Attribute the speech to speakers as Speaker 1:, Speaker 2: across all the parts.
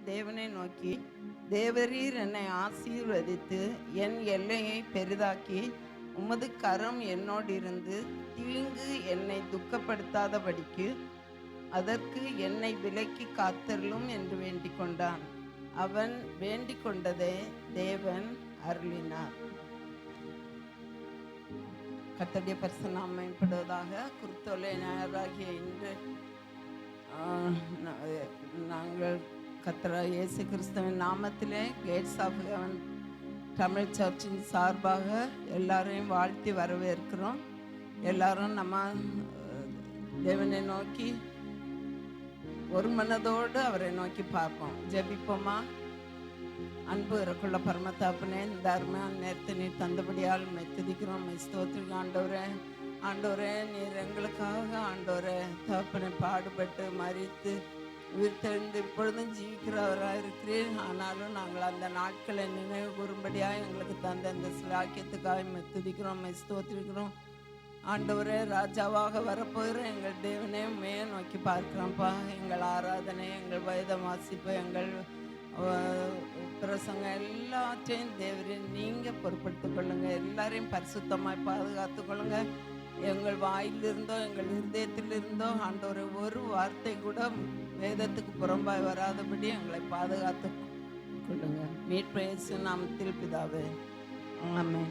Speaker 1: தேவனை நோக்கி, தேவரீர் என்னை ஆசீர்வதித்து என் எல்லையை பெரிதாக்கி உமது கரம் என்னோடு இருந்து தீங்கு என்னை துக்கப்படுத்தாதபடிக்கு அதற்கு என்னை விலக்கி காத்தருளும் என்று வேண்டிக் கொண்டான். அவன் வேண்டிக் கொண்டதை தேவன் அருளினார். கர்த்தருடைய பரிசுத்தம் மேம்படுவதாக. குருத்தோலை ஞாயிறாகிய இன்று நாங்கள் கர்த்தர் இயேசு கிறிஸ்துவின் நாமத்திலே கேட்ஸ் ஆஃப் ஹெவன் தமிழ் சர்ச்சின் சார்பாக எல்லாரையும் வாழ்த்தி வரவேற்கிறோம். எல்லாரும் நம்ம தேவனை நோக்கி ஒரு மனதோடு அவரை நோக்கி பார்ப்போம். ஜெபிப்போமா? அன்பு இறக்குள்ள பரமத்தாப்பனே, இந்த அருமையான நேரத்தை நீர் தந்தபடியால் துதிக்கிறோம். ஸ்தோத்திரம் ஆண்டவரே. ஆண்டவரே, நீர் எங்களுக்காக ஆண்டவரே தகப்பனை பாடுபட்டு மரித்து உயிர்த்தெழுந்து இப்பொழுதும் ஜீவிக்கிறவராக இருக்கிறேன். ஆனாலும் நாங்கள் அந்த நாட்களை நினைவு கூறும்படியாக எங்களுக்கு தந்த அந்த சிலாக்கியத்துக்காக துதிக்கிறோம், ஸ்தோத்திரிக்கிறோம். ஆண்டவரே, ராஜாவாக வரப்போகிற எங்கள் தேவனே உண்மையை நோக்கி பார்க்கிறோம்ப்பா. எங்கள் ஆராதனை, எங்கள் வேதம் வாசிப்பு, எங்கள் பிரசங்கம் எல்லாத்தையும் தேவரே நீங்கள் பொறுப்படுத்திக் கொள்ளுங்க. எல்லாரையும் பரிசுத்தமாய் பாதுகாத்து கொள்ளுங்க. எங்கள் வாயிலிருந்தோ எங்கள் இருதயத்திலிருந்தோ ஆண்டவரே ஒரு வார்த்தை கூட வேதத்துக்கு புறம்பாய் வராதபடி எங்களை பாதுகாத்து கொள்ளுங்க. மீட்பு இயேசு நாமத்தில் பிதாவே, ஆமென்.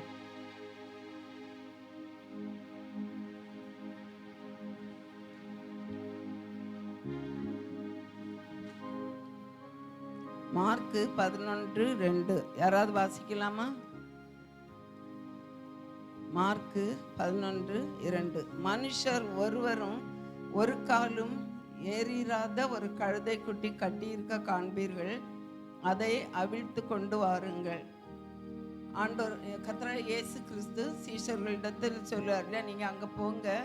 Speaker 1: மார்க்கு 11:2 யாராவது வாசிக்கலாமா? மார்க்கு 11:2. மனுஷர் ஒருவரும் ஒரு காலும் ஏறிராத ஒரு கழுதை குட்டி கட்டியிருக்க காண்பீர்கள், அதை அவிழ்த்து கொண்டு வாருங்கள். ஆண்டவர் கர்த்தர் இயேசு கிறிஸ்து சீஷர்களிடத்தில் சொல்லுவார், நீங்கள் அங்கே போங்க,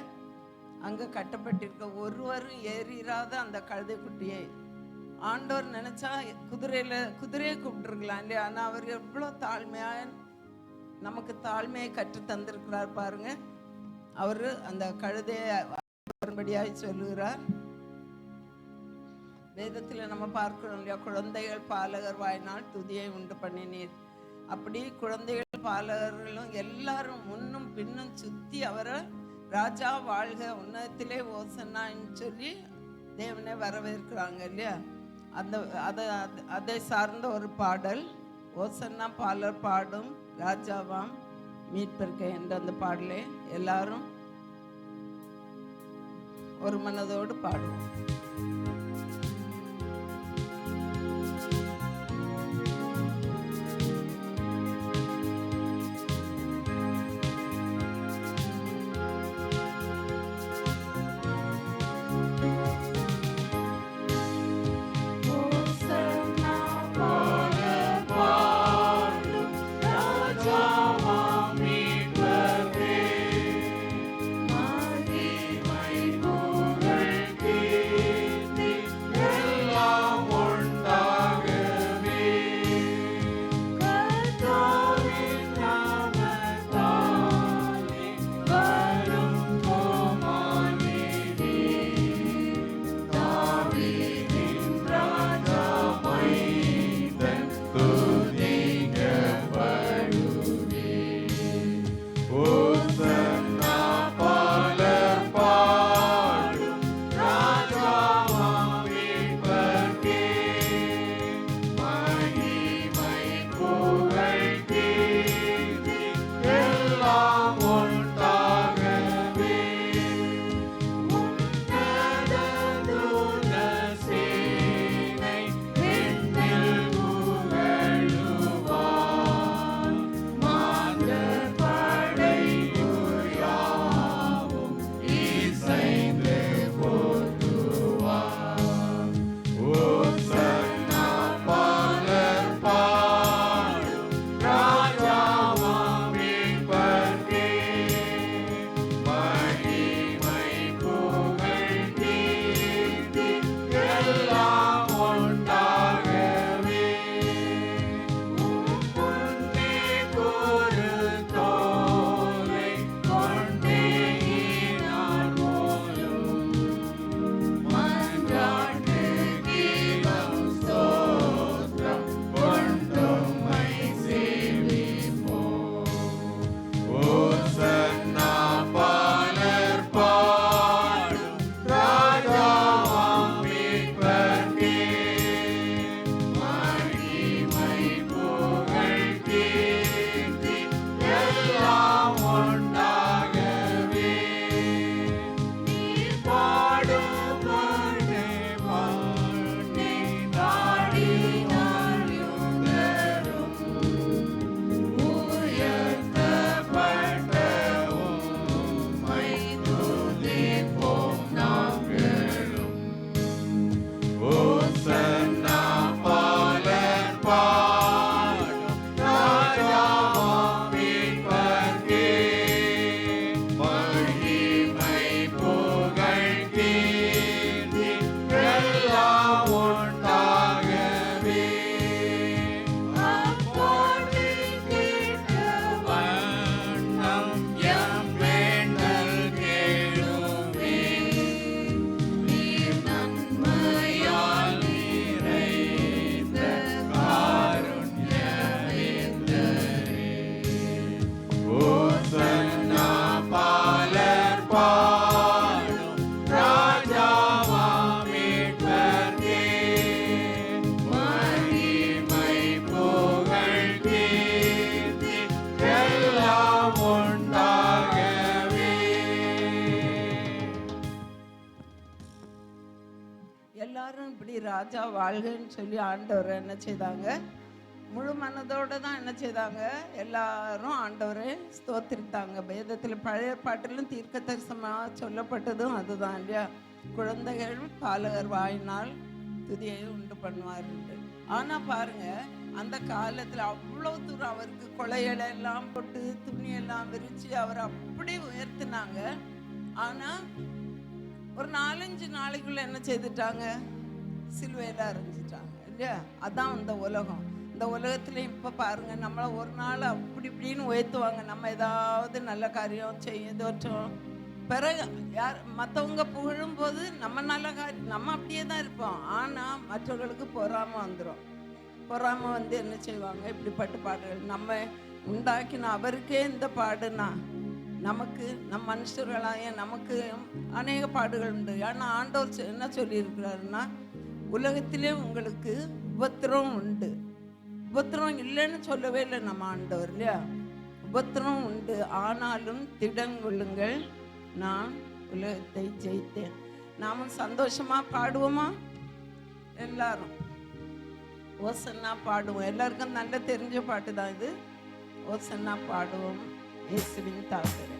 Speaker 1: அங்கே கட்டப்பட்டிருக்க ஒருவரும் ஏறிராத அந்த கழுதை குட்டியை. ஆண்டவர் நினைச்சா குதிரையை கூப்பிட்டுருக்கலாம் இல்லையா? ஆனால் அவர் எவ்வளோ தாழ்மையாக நமக்கு தாழ்மையை கற்று தந்திருக்கிறார் பாருங்க. அவர் அந்த கழுதையை வரும்படியாக சொல்லுகிறார். வேதத்தில் நம்ம பார்க்கிறோம் இல்லையா, குழந்தைகள் பாலகர் வாயினால் துதியை உண்டு பண்ணினீர். அப்படி குழந்தைகள் பாலகர்களும் எல்லாரும் முன்னும் பின்னும் சுற்றி அவரை ராஜா வாழ்க உன்னதத்திலே ஓசன்னான்னு சொல்லி தேவனை வரவேற்கிறாங்க இல்லையா? அதை சார்ந்த ஒரு பாடல், ஓசன்னா பாலர் பாடும் ராஜாவாம் மீட்பர்க்க என்ற அந்த பாடலை எல்லாரும் ஒரு மனதோடு பாடுவோம். எல்லாரும் இப்படி ராஜா வாழ்கன்னு சொல்லி ஆண்டவரை என்ன செய்தாங்க, முழு மனதோடு தான் என்ன செய்தாங்க, எல்லாரும் ஆண்டவரை ஸ்தோத்திரித்தாங்க. வேதத்தில் பழைய பாட்டிலும் தீர்க்க தரிசனமாக சொல்லப்பட்டதும் அதுதான் இல்லையா, குழந்தைகள் பாலகர் வாயினால் துதியை உண்டு பண்ணுவார்கள். ஆனால் பாருங்க, அந்த காலத்தில் அவ்வளோ தூரம் அவருக்கு கொலைகளை எல்லாம் போட்டு துணியெல்லாம் விரித்து அவர் அப்படி உயர்த்தினாங்க. ஆனால் ஒரு 4-5 நாளைக்குள்ள என்ன செய்துட்டாங்க, சிலுவையில் அரைஞ்சிட்டாங்க இல்லையா. அதான் இந்த உலகம். இந்த உலகத்துல இப்போ பாருங்க, நம்மளை ஒரு நாள் அப்படி இப்படின்னு உயர்த்துவாங்க. நம்ம ஏதாவது நல்ல காரியம் செய்யதோற்றோம், பிறகு யார் மற்றவங்க புகழும்போது நம்ம நல்ல காரியம் நம்ம அப்படியே தான் இருப்போம். ஆனால் மற்றவர்களுக்கு பொறாமை வந்துடும். பொறாமை வந்து என்ன செய்வாங்க, இப்படிப்பட்ட பாடுகள் நம்ம உண்டாக்கின அவருக்கே இந்த பாடுனா நமக்கு நம் மனுஷர்களாய நமக்கு அநேக பாடுகள் உண்டு. ஆனால் ஆண்டவர் என்ன சொல்லியிருக்கிறாருன்னா, உலகத்திலே உங்களுக்கு உபத்திரம் உண்டு. உபத்திரம் இல்லைன்னு சொல்லவே இல்லை நம்ம ஆண்டவர் இல்லையா. உபத்திரம் உண்டு, ஆனாலும் திடங்கொள்ளுங்கள், நான் உலகத்தை ஜெயித்தேன். நாமும் சந்தோஷமா பாடுவோமா? எல்லாரும் ஓசன்னா பாடுவோம். எல்லாருக்கும் நல்ல தெரிஞ்ச பாட்டு தான் இது. ஓசன்னா பாடுவோம் இயேசுவின் தாசரே.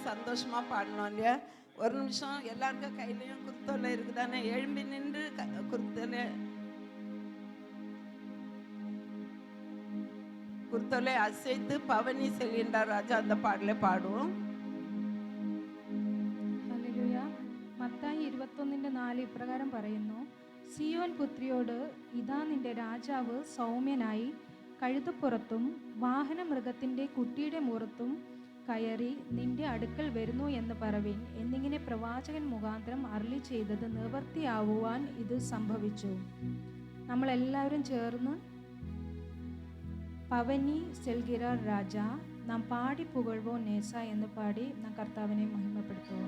Speaker 1: சந்தோஷமா பாடணும் இல்லையா. ஒரு நிமிஷம் எல்லாருக்கும் கையிலையும் குருத்தோலை இருக்குதானே, எழும்பி நின்று குருத்தோலை அசைத்து பவனி செல்கின்றார் ராஜா அந்த பாடலை பாடுவோம்.
Speaker 2: ഹല്ലേലൂയ. മത്തായി 21:4 ഇപ്രകാരം പറയുന്നു, സിയോൻ പുത്രിയോട്, ഇതാ നിന്റെ രാജാവ് സൗമ്യനായി കഴുതപ്പുറത്തും വാഹനമൃഗത്തിൻ്റെ കുട്ടിയുടെ മുറത്തും കയറി നിന്റെ അടുക്കൽ വരുന്നു എന്ന് പറവിൻ എന്നിങ്ങനെ പ്രവാചകൻ മുഖാന്തരം അരുളി ചെയ്തത് നിവൃത്തിയാവുവാൻ ഇത് സംഭവിച്ചു. നമ്മളെല്ലാവരും ചേർന്ന് പവനി സെൽഗിരാർ രാജ നാം പാടി പുകഴ്വോ നേസ എന്ന് പാടി നാം കർത്താവിനെ മഹിമപ്പെടുത്തുവോ.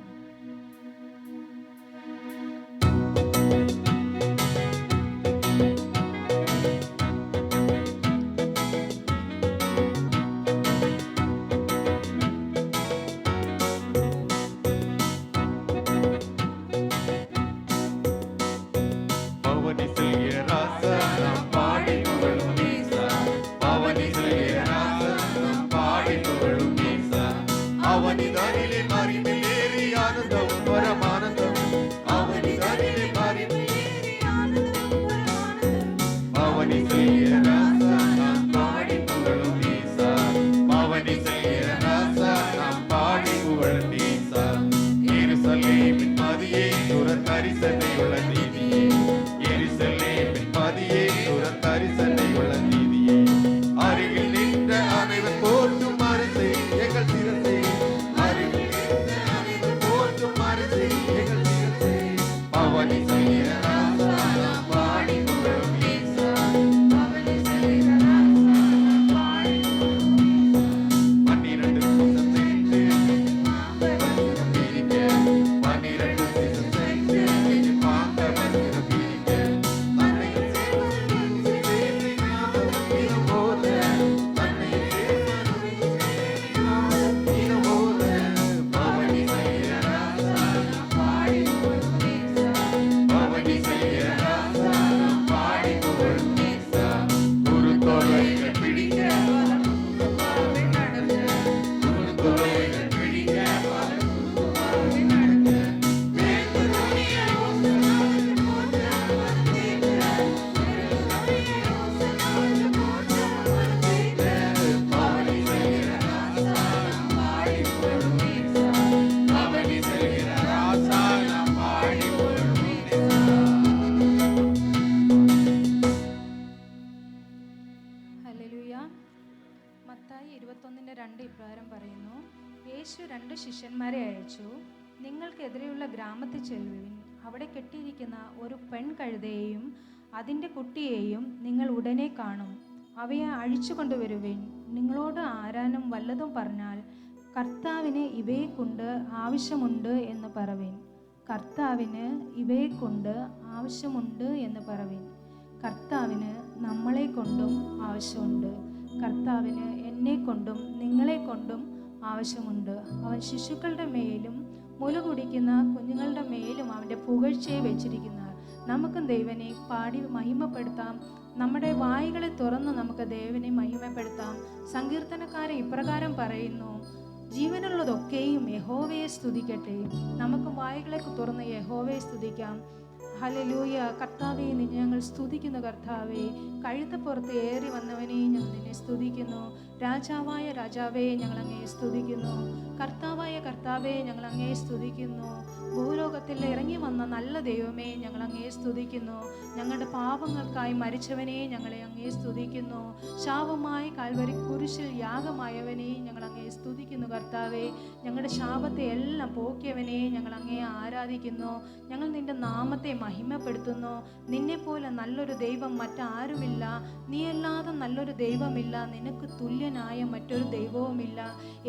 Speaker 2: മത്തായി 21:2 ഇപ്രകാരം പറയുന്നു, യേശു 2 ശിഷ്യന്മാരെ അയച്ചു, നിങ്ങൾക്കെതിരെയുള്ള ഗ്രാമത്തിൽ ചെല്ലുവിൻ. അവിടെ കെട്ടിയിരിക്കുന്ന ഒരു പെൺകഴുതയെയും അതിൻ്റെ കുട്ടിയെയും നിങ്ങൾ ഉടനെ കാണും. അവയെ അഴിച്ചു കൊണ്ടുവരുവിൻ. നിങ്ങളോട് ആരാനും വല്ലതും പറഞ്ഞാൽ കർത്താവിന് ഇവയെക്കൊണ്ട് ആവശ്യമുണ്ട് എന്ന് പറവിൻ. കർത്താവിന് ഇവയെക്കൊണ്ട് ആവശ്യമുണ്ട് എന്ന് പറവിൻ. കർത്താവിന് നമ്മളെ കൊണ്ടും ആവശ്യമുണ്ട്. കർത്താവിന് എന്നെ കൊണ്ടും നിങ്ങളെ കൊണ്ടും ആവശ്യമുണ്ട്. അവൻ ശിശുക്കളുടെ മേലും മുല കുടിക്കുന്ന കുഞ്ഞുങ്ങളുടെ മേലും അവൻ്റെ പുകഴ്ചയെ വെച്ചിരിക്കുന്ന നമുക്കും ദൈവനെ പാടി മഹിമപ്പെടുത്താം. നമ്മുടെ വായികളെ തുറന്ന് നമുക്ക് ദൈവനെ മഹിമപ്പെടുത്താം. സങ്കീർത്തനക്കാരൻ ഇപ്രകാരം പറയുന്നു, ജീവനുള്ളതൊക്കെയും യഹോവയെ സ്തുതിക്കട്ടെ. നമുക്ക് വായികളെ തുറന്ന് യഹോവയെ സ്തുതിക്കാം. ഹല്ലേലൂയ. കർത്താവേ, നിന്നെ ഞങ്ങൾ സ്തുതിക്കുന്നു. കർത്താവേ, കഴുതപ്പുറത്ത് ഏറി വന്നവനെ ഞങ്ങൾ നിന്നെ സ്തുതിക്കുന്നു. രാജാവായ രാജാവേ, ഞങ്ങൾ അങ്ങയെ സ്തുതിക്കുന്നു. കർത്താവായ കർത്താവേ, ഞങ്ങൾ അങ്ങയെ സ്തുതിക്കുന്നു. ഭൂലോകത്തിൽ ഇറങ്ങി വന്ന നല്ല ദൈവമേ, ഞങ്ങൾ അങ്ങയെ സ്തുതിക്കുന്നു. ഞങ്ങളുടെ പാപങ്ങൾക്കായി മരിച്ചവനെ ഞങ്ങളെ അങ്ങയെ സ്തുതിക്കുന്നു. ശാപമായി കാൽവരി കുരിശിൽ യാഗമായവനെ ഞങ്ങൾ അങ്ങയെ സ്തുതിക്കുന്നു. കർത്താവേ, ഞങ്ങളുടെ ശാപത്തെ എല്ലാം പോക്കിയവനെ ഞങ്ങൾ അങ്ങയെ ആരാധിക്കുന്നു. ഞങ്ങൾ നിന്റെ നാമത്തെ മഹിമപ്പെടുത്തുന്നു. നിന്നെപ്പോലെ നല്ലൊരു ദൈവം മറ്റാരുമില്ല. നീയല്ലാതെ നല്ലൊരു ദൈവമില്ല. നിനക്ക് തുല്യനായ മറ്റൊരു ദൈവവുമില്ല.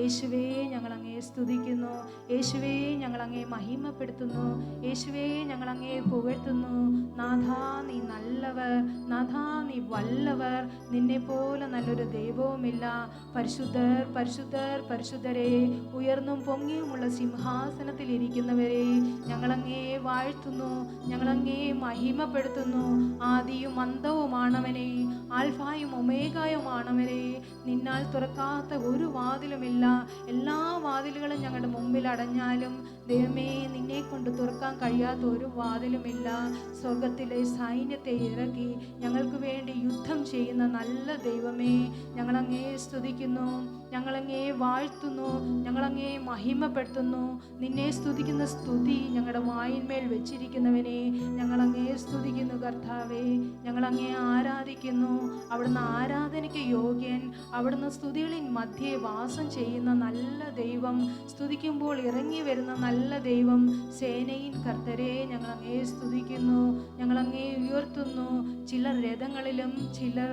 Speaker 2: യേശുവേ, ഞങ്ങൾ അങ്ങയെ സ്തുതിക്കുന്നു. യേശുവേ, ഞങ്ങൾ അങ്ങയെ മഹിമപ്പെടുത്തുന്നു. യേശുവേ, ഞങ്ങൾ അങ്ങയെ പുകഴ്ത്തുന്നു. നാഥാ, നീ നല്ലവർ. നാഥാ, നീ വല്ലവർ. നിന്നെപ്പോലെ നല്ലൊരു ദൈവവുമില്ല. പരിശുദ്ധർ, പരിശുദ്ധർ, പരിശുദ്ധരെ, ഉയർന്നും പൊങ്ങിയുമുള്ള സിംഹാസനത്തിൽ ഇരിക്കുന്നവരെ ഞങ്ങളങ്ങയെ വാഴ്ത്തുന്നു. ഞങ്ങളങ്ങയെ മഹിമപ്പെടുത്തുന്നു. ആദിയും അന്തവുമാണവനെ, ആൽഫായും ഒമേഗായുമാണവനെ. നിന്നാൽ തുറക്കാത്ത ഒരു വാതിലുമില്ല. എല്ലാ വാതിലുകളും ഞങ്ങളുടെ മുമ്പിൽ അടഞ്ഞാലും ദൈവമേ, നിന്നെ കൊണ്ട് തുറക്കാൻ കഴിയാത്ത ഒരു വാതിലുമില്ല. സ്വർഗത്തിലെ സൈന്യത്തെ ഇറക്കി ഞങ്ങൾക്ക് വേണ്ടി യുദ്ധം ചെയ്യുന്ന നല്ല ദൈവമേ, ഞങ്ങളങ്ങയെ സ്തുതിക്കുന്നു. ഞങ്ങളങ്ങേ വാഴ്ത്തുന്നു, ഞങ്ങളങ്ങേ മഹിമപ്പെടുത്തുന്നു. നിന്നെ സ്തുതിക്കുന്ന സ്തുതി ഞങ്ങളുടെ വായിന്മേൽ വെച്ചിരിക്കുന്നവനെ ഞങ്ങളങ്ങേ സ്തുതിക്കുന്നു കർത്താവേ. ഞങ്ങളങ്ങേ ആരാധിക്കുന്നു. അവിടുന്ന് ആരാധനയ്ക്ക് യോഗ്യൻ, അവിടുന്ന് സ്തുതികളിൻ മധ്യേ വാസം ചെയ്യുന്ന നല്ല ദൈവം, സ്തുതിക്കുമ്പോൾ ഇറങ്ങി വരുന്ന നല്ല ദൈവം. സേനയിൻ കർത്തരെ ഞങ്ങളങ്ങേ സ്തുതിക്കുന്നു, ഞങ്ങളങ്ങേ ഉയർത്തുന്നു. ചിലർ രഥങ്ങളിലും ചിലർ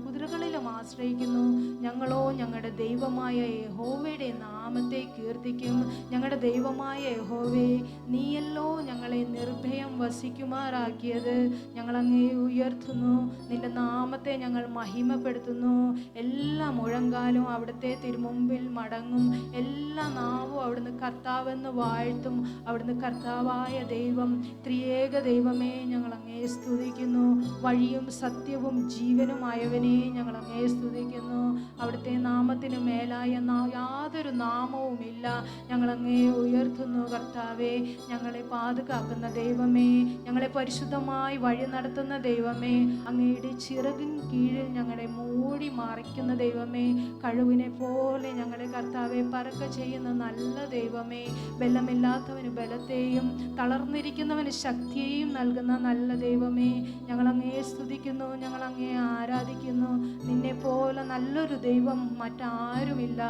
Speaker 2: കുതിരകളിലും ആശ്രയിക്കുന്നു. ഞങ്ങളോ ഞങ്ങളുടെ ദൈവമായ യഹോവയുടെ നാമത്തെ കീർത്തിക്കും. ഞങ്ങളുടെ ദൈവമായ യഹോവേ, നീയല്ലോ ഞങ്ങളെ നിർഭയം വസിക്കുമാറാക്കിയത്. ഞങ്ങളങ്ങേ ഉയർത്തുന്നു, നിന്റെ നാമത്തെ ഞങ്ങൾ മഹിമപ്പെടുത്തുന്നു. എല്ലാ മുഴങ്കാലും അവിടുത്തെ തിരുമുമ്പിൽ മടങ്ങും, എല്ലാ നാവും അവിടുന്ന് കർത്താവെന്ന് വാഴ്ത്തും. അവിടുന്ന് കർത്താവായ ദൈവം, ത്രിയേക ദൈവമേ, ഞങ്ങളങ്ങേ സ്തുതിക്കുന്നു. വഴിയും സത്യവും ജീവനുമായവനെ ഞങ്ങളങ്ങേ സ്തുതിക്കുന്നു. അവിടുത്തെ നാമത്തിന് മേലായ യാതൊരു നാമവുമില്ല. ഞങ്ങളങ്ങേ ഉയർത്തുന്നു കർത്താവേ. ഞങ്ങളെ പാതുകാക്കുന്ന ദൈവമേ, ഞങ്ങളെ പരിശുദ്ധമായി വഴി നടത്തുന്ന ദൈവമേ, അങ്ങയുടെ ചിറകിൻ കീഴിൽ ഞങ്ങളെ മൂടി മറയ്ക്കുന്ന ദൈവമേ, കഴിവിനെ പോലെ ഞങ്ങളെ കർത്താവെ പറക്ക ചെയ്യുന്ന നല്ല ദൈവമേ, ബലമില്ലാത്തവന് ബലത്തെയും തളർന്നിരിക്കുന്നവന് ശക്തിയെയും നൽകുന്ന നല്ല ദൈവമേ, ഞങ്ങളങ്ങേ സ്തുതിക്കുന്നു, ഞങ്ങളങ്ങേ ആരാധിക്കുന്നു. നിന്നെ പോലെ നല്ലൊരു ദൈവം മറ്റാരുമില്ല.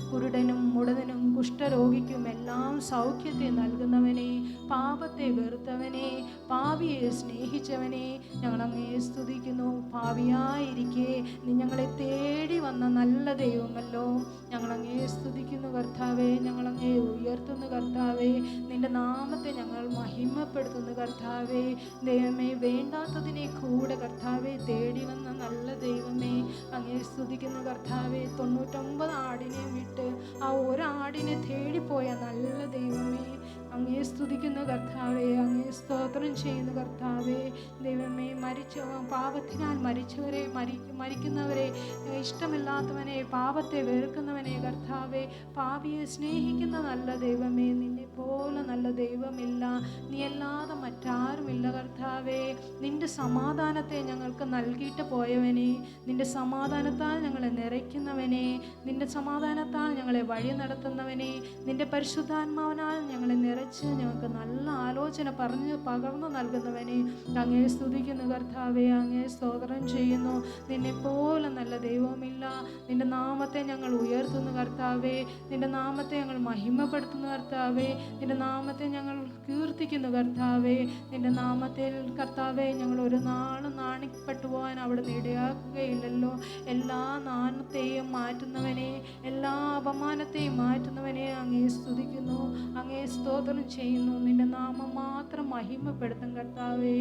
Speaker 2: കുരുടനും മുടനും കുഷ്ഠരോഗിക്കും എല്ലാം സൗഖ്യത്തെ നൽകുന്നവനെ, പാപത്തെ വെറുത്തവനെ, പാപിയെ സ്നേഹിച്ചവനെ ഞങ്ങളങ്ങേ സ്തുതിക്കുന്നു. പാപിയായിരിക്കെ നീ ഞങ്ങളെ തേടി വന്ന നല്ല ദൈവമല്ലോ. ഞങ്ങളങ്ങേ സ്തുതിക്കുന്നു കർത്താവേ, ഞങ്ങളങ്ങേ ഉയർത്തുന്നു കർത്താവേ. നിന്റെ നാമത്തെ ഞങ്ങൾ മഹിമപ്പെടുത്തുന്നു കർത്താവേ. ദൈവമേ, വേണ്ടാത്തതിനെ കൂടെ കർത്താവെ തേടി വന്ന നല്ല ദൈവമേ, അങ്ങേ സ്തുതിക്കുന്നു കർത്താവെ. 99 ആടിനെ വിട്ട് ആ ഒരാടിനെ തേടിപ്പോയ നല്ല ദൈവമേ, അങ്ങേ സ്തുതിക്കുന്ന കർത്താവേ, അങ്ങേ സ്തോത്രം ചെയ്യുന്ന കർത്താവേ. ദൈവമേ, പാപത്തിനാൽ മരിക്കുന്നവരെ, ഇഷ്ടമില്ലാത്തവനെ, പാപത്തെ വെറുക്കുന്നവനെ കർത്താവേ, പാപിയെ സ്നേഹിക്കുന്ന നല്ല ദൈവമേ, നിന്നെ പോലെ നല്ല ദൈവമില്ല. നീ അല്ലാതെ മറ്റാരുമില്ല കർത്താവേ. നിന്റെ സമാധാനത്തെ ഞങ്ങൾക്ക് നൽകിയിട്ട് പോയവനെ, നിന്റെ സമാധാനത്താൽ ഞങ്ങളെ നിറയ്ക്കുന്നവനെ, നിന്റെ സമാധാനത്താൽ ഞങ്ങളെ വഴി നടത്തുന്നവനെ, നിന്റെ പരിശുദ്ധാത്മാവിനാൽ ഞങ്ങളെ നിറച്ച് ഞങ്ങൾക്ക് നല്ല ആലോചന പകർന്നു നൽകുന്നവനെ അങ്ങേ സ്തുതിക്കുന്നു കർത്താവേ. അങ്ങേ സ്തോത്രം ചെയ്യുന്നു. നിന്നെ പോലെ നല്ല ദൈവമില്ല. നിന്റെ നാമത്തെ ഞങ്ങൾ ഉയർത്തുന്നു കർത്താവേ. നിന്റെ നാമത്തെ ഞങ്ങൾ മഹിമപ്പെടുത്തുന്നു കർത്താവേ. നിന്റെ നാമത്തെ ഞങ്ങൾ കീർത്തിക്കുന്നു കർത്താവേ. നിന്റെ നാമത്തിൽ കർത്താവേ ഞങ്ങൾ ഒരു നാളും നാണിപ്പെട്ടു പോകാൻ അവിടെ ഇടയാക്കുകയില്ലല്ലോ. എല്ലാ നാണത്തെയും മാറ്റുന്നവനെ, എല്ലാ അപമാനത്തെയും മാറ്റുന്നവനെ അങ്ങേ സ്തുതിക്കുന്നു, അങ്ങേ സ്തോത്രം ചെയ്യുന്നു. നിന്റെ നാമം മാത്രം മഹിമപ്പെടുത്തും കർത്താവേ.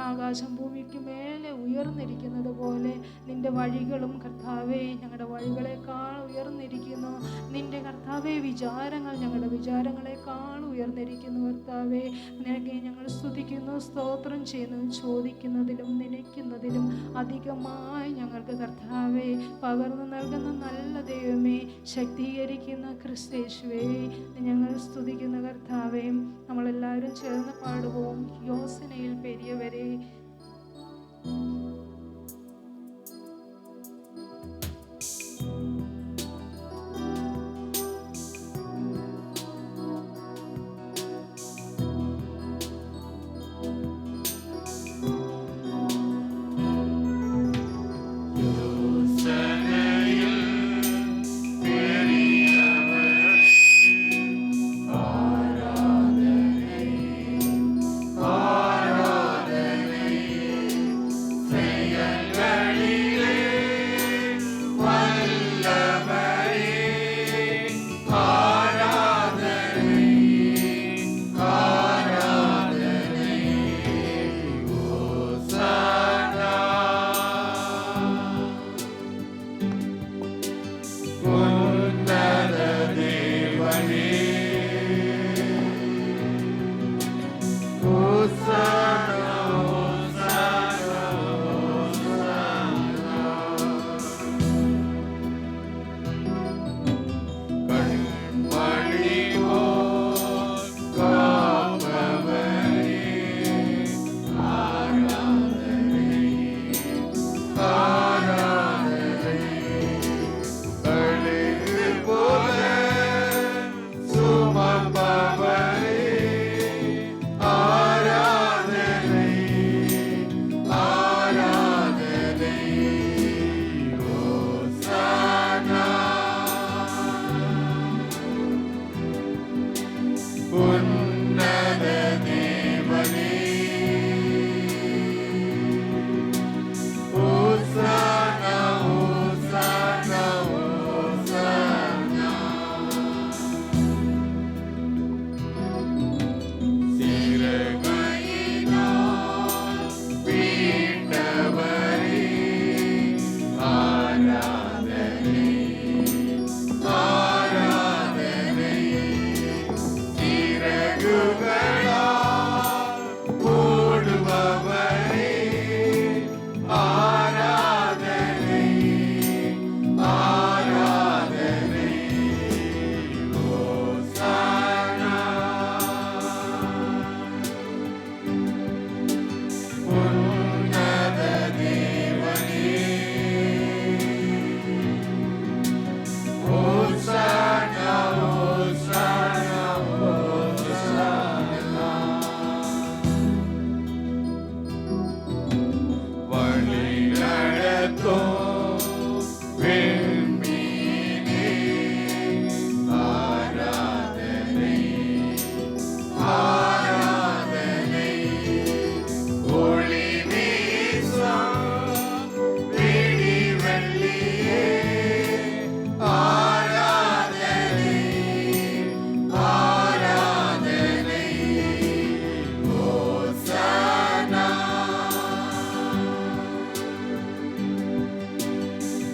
Speaker 2: ആകാശം ഭൂമിക്ക് മേലെ ഉയർന്നിരിക്കുന്നത് പോലെ നിന്റെ വഴികളും കർത്താവേ ഞങ്ങളുടെ വഴികളെക്കാൾ ഉയർന്നിരിക്കുന്നു. നിന്റെ കർത്താവേ വിചാരങ്ങൾ ഞങ്ങളുടെ വിചാരങ്ങളെക്കാൾ ഉയർന്നിരിക്കുന്നു കർത്താവേ. നിനക്ക് ഞങ്ങൾ സ്തുതിക്കുന്നു, സ്തോത്രം ചെയ്യുന്നു. ചോദിക്കുന്നതിലും നനയ്ക്കുന്നതിലും അധികമായി ഞങ്ങൾക്ക് കർത്താവേ പകർന്നു നൽകുന്ന നല്ല ദൈവമേ, ശക്തീകരിക്കുന്ന ക്രിസ്തേശുവേ ഞങ്ങൾ സ്തുതിക്കുന്ന കർത്താവേ. നമ്മളെല്ലാവരും ചേർന്ന് പാടുவோம். യോസനയിൽ പെരിയവരെ.
Speaker 3: Aradhane,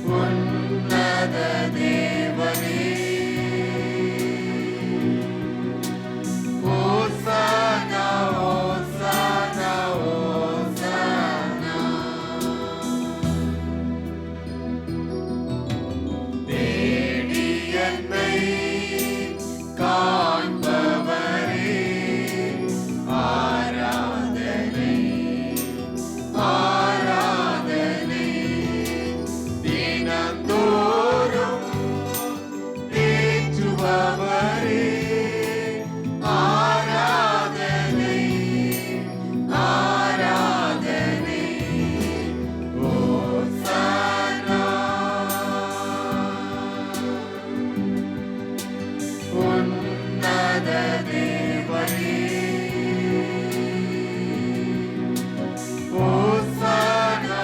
Speaker 3: உன்னத தேவனே ஓசானா ஓசானா ஓசானா தேடி என்னை காண்பவரே ஆராதனை ஆராதனை தினந்தோறும் தேற்றுபவரே ஆராதனை ஆராதனை ஓசானா உன்னத தேவனே ஓசானா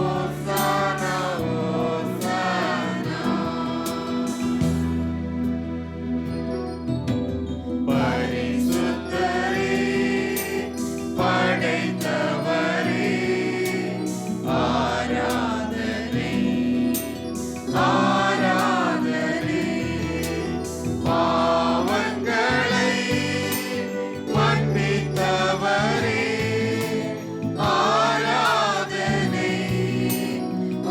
Speaker 3: ஓசானா ஓசானா பரிசுத்தரே படைத்தவரே ஆராதனை ஆராதனை பாவங்களை மன்னித்தவரே ஆராதனை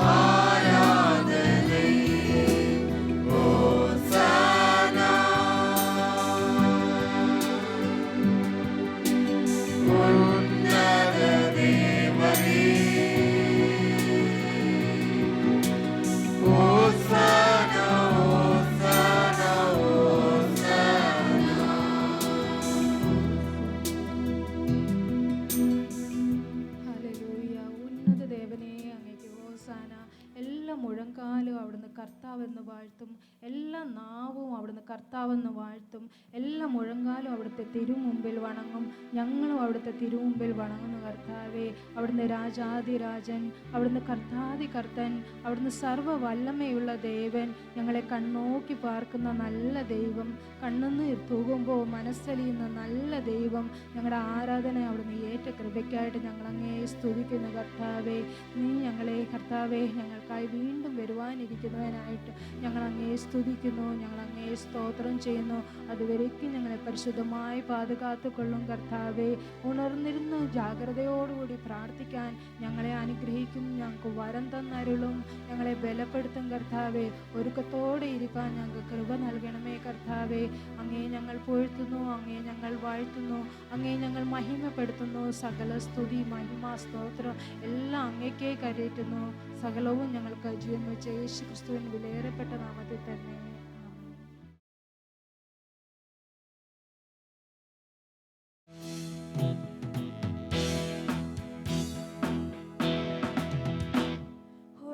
Speaker 3: ஆராதனை ஓசானா உன்னத தேவனே ஓசானா ஓசானா ஓசானா
Speaker 2: ഹല്ലേലൂയ. ഉന്നത ദേവനേ, അങ്ങേക്ക് ഹോസാന. എല്ലാ മുഴങ്കാലും അവിടുന്ന് കർത്താവെന്ന് വാഴ്ത്തും, എല്ലാ നാവും അവിടുന്ന് കർത്താവെന്ന് വാഴ്ത്തും, എല്ലാ മുഴങ്കാലും അവിടുത്തെ തിരുമുമ്പിൽ വണങ്ങും. ഞങ്ങളും അവിടുത്തെ തിരുമുമ്പിൽ വണങ്ങുന്നു കർത്താവേ. അവിടുന്ന് രാജാതിരാജൻ, അവിടുന്ന് കർത്താതി കർത്തൻ, അവിടുന്ന് സർവ്വ വല്ലമയുള്ള ദേവൻ, ഞങ്ങളെ കണ്ണോക്കി പാർക്കുന്ന നല്ല ദൈവം, കണ്ണുനീർ തൂകുമ്പോൾ മനസ്സലിയുന്ന നല്ല ദൈവം. ഞങ്ങളുടെ ആരാധന അവിടുന്ന് ഏറ്റ കൃപയ്ക്കായിട്ട് ഞങ്ങളങ്ങേ സ്തുതിക്കുന്നു കർത്താവേ. നീ ഞങ്ങളെ കർത്താവേ ഞങ്ങൾക്കായി വീണ്ടും വരുവാനിരിക്കുന്നതിനായിട്ട് ഞങ്ങളങ്ങേ സ്തുതിക്കുന്നു, ഞങ്ങളങ്ങേ സ്തോത്രം ചെയ്യുന്നു. അതുവരേക്കും ഞങ്ങളെ പരിശുദ്ധമായി പാതുകാത്തുകൊള്ളും കർത്താവേ. ഉണർന്നിരുന്ന് ജാഗ്രതയോടുകൂടി പ്രാർത്ഥിക്കാൻ ഞങ്ങളെ അനുഗ്രഹിക്കും, ഞങ്ങൾക്ക് വരം തന്നരുളും, ഞങ്ങളെ ബലപ്പെടുത്തും കർത്താവേ. ഒരുക്കത്തോടെ ഇരിക്കാൻ ഞങ്ങൾക്ക് കൃപ നൽകണമേ കർത്താവേ. അങ്ങേ ഞങ്ങൾ പുകഴ്ത്തുന്നു, അങ്ങേ ഞങ്ങൾ വാഴ്ത്തുന്നു, അങ്ങേ ഞങ്ങൾ മഹിമപ്പെടുത്തുന്നു. സകല സ്തുതി മഹിമ സ്തോത്രം എല്ലാം അങ്ങേക്കേ കരയറ്റുന്നു. സകലവും ഞങ്ങൾക്ക് ജീവൻ വെച്ച യേശു ക്രിസ്തുവിന് വിലയേറപ്പെട്ട നാമത്തിൽ തന്നെ.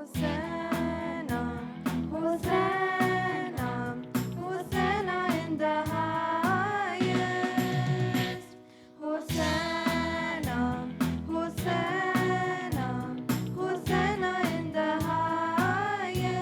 Speaker 4: Hosanna, Hosanna, Hosanna in the highest. Hosanna, Hosanna, Hosanna in the highest.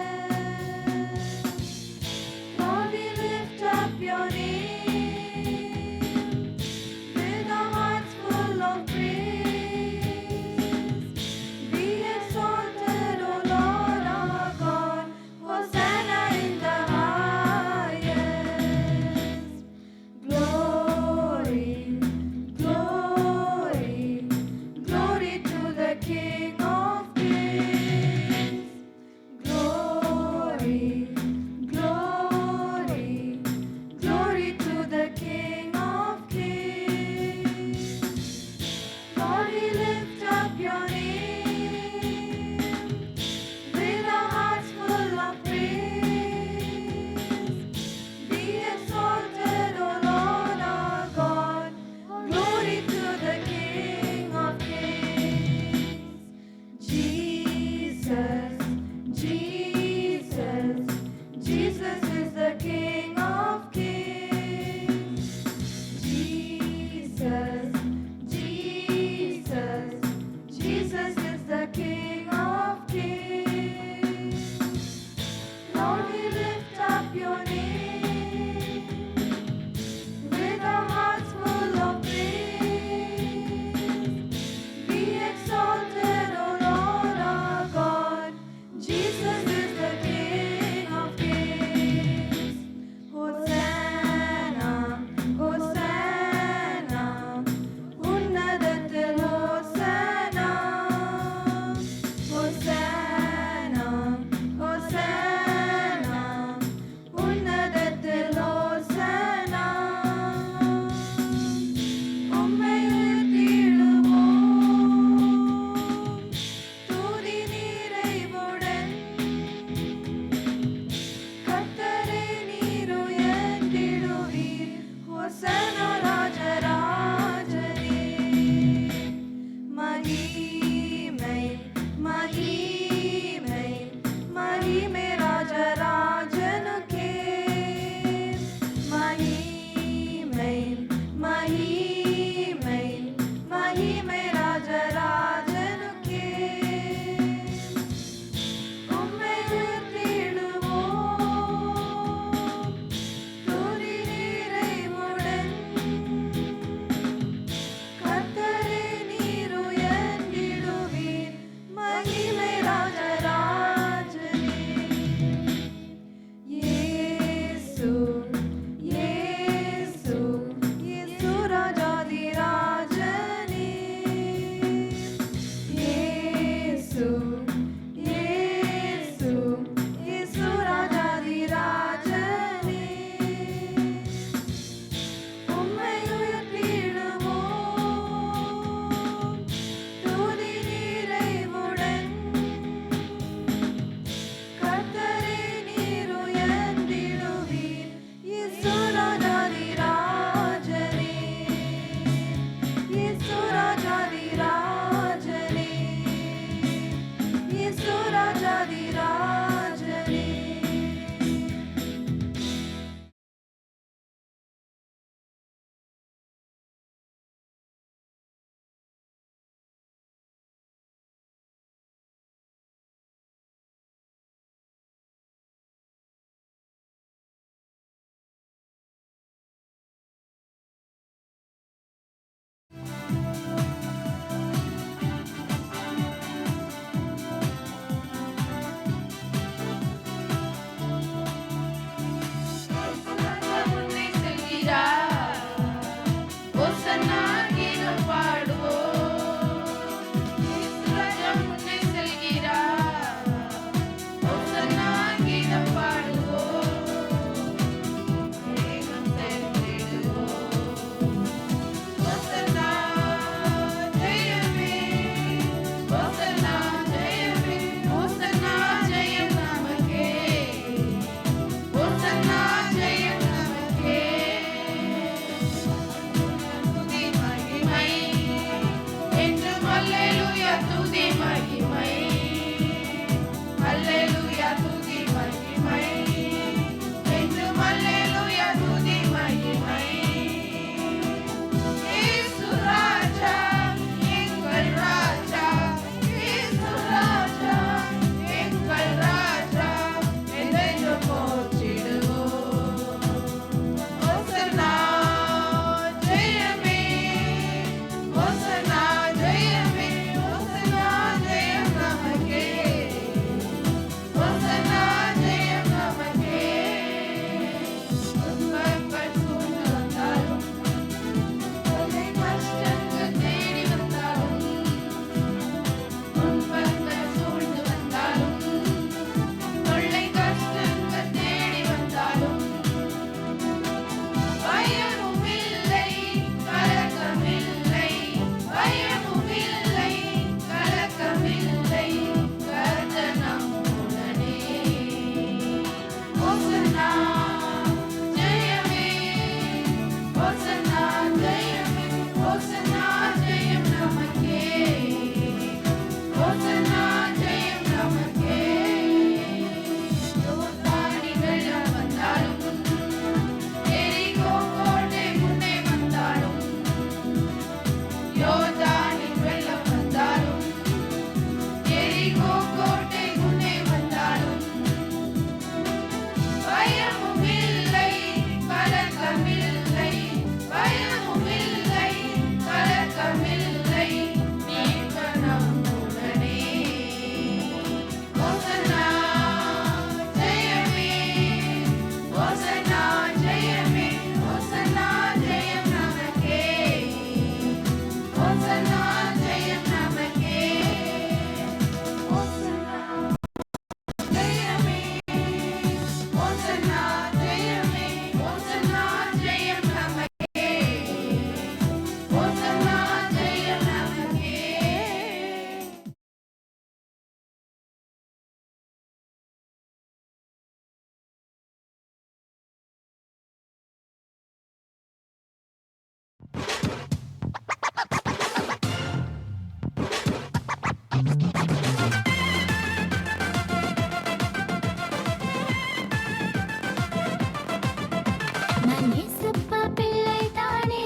Speaker 5: நான் ஏசப்பா பிள்ளைதானே,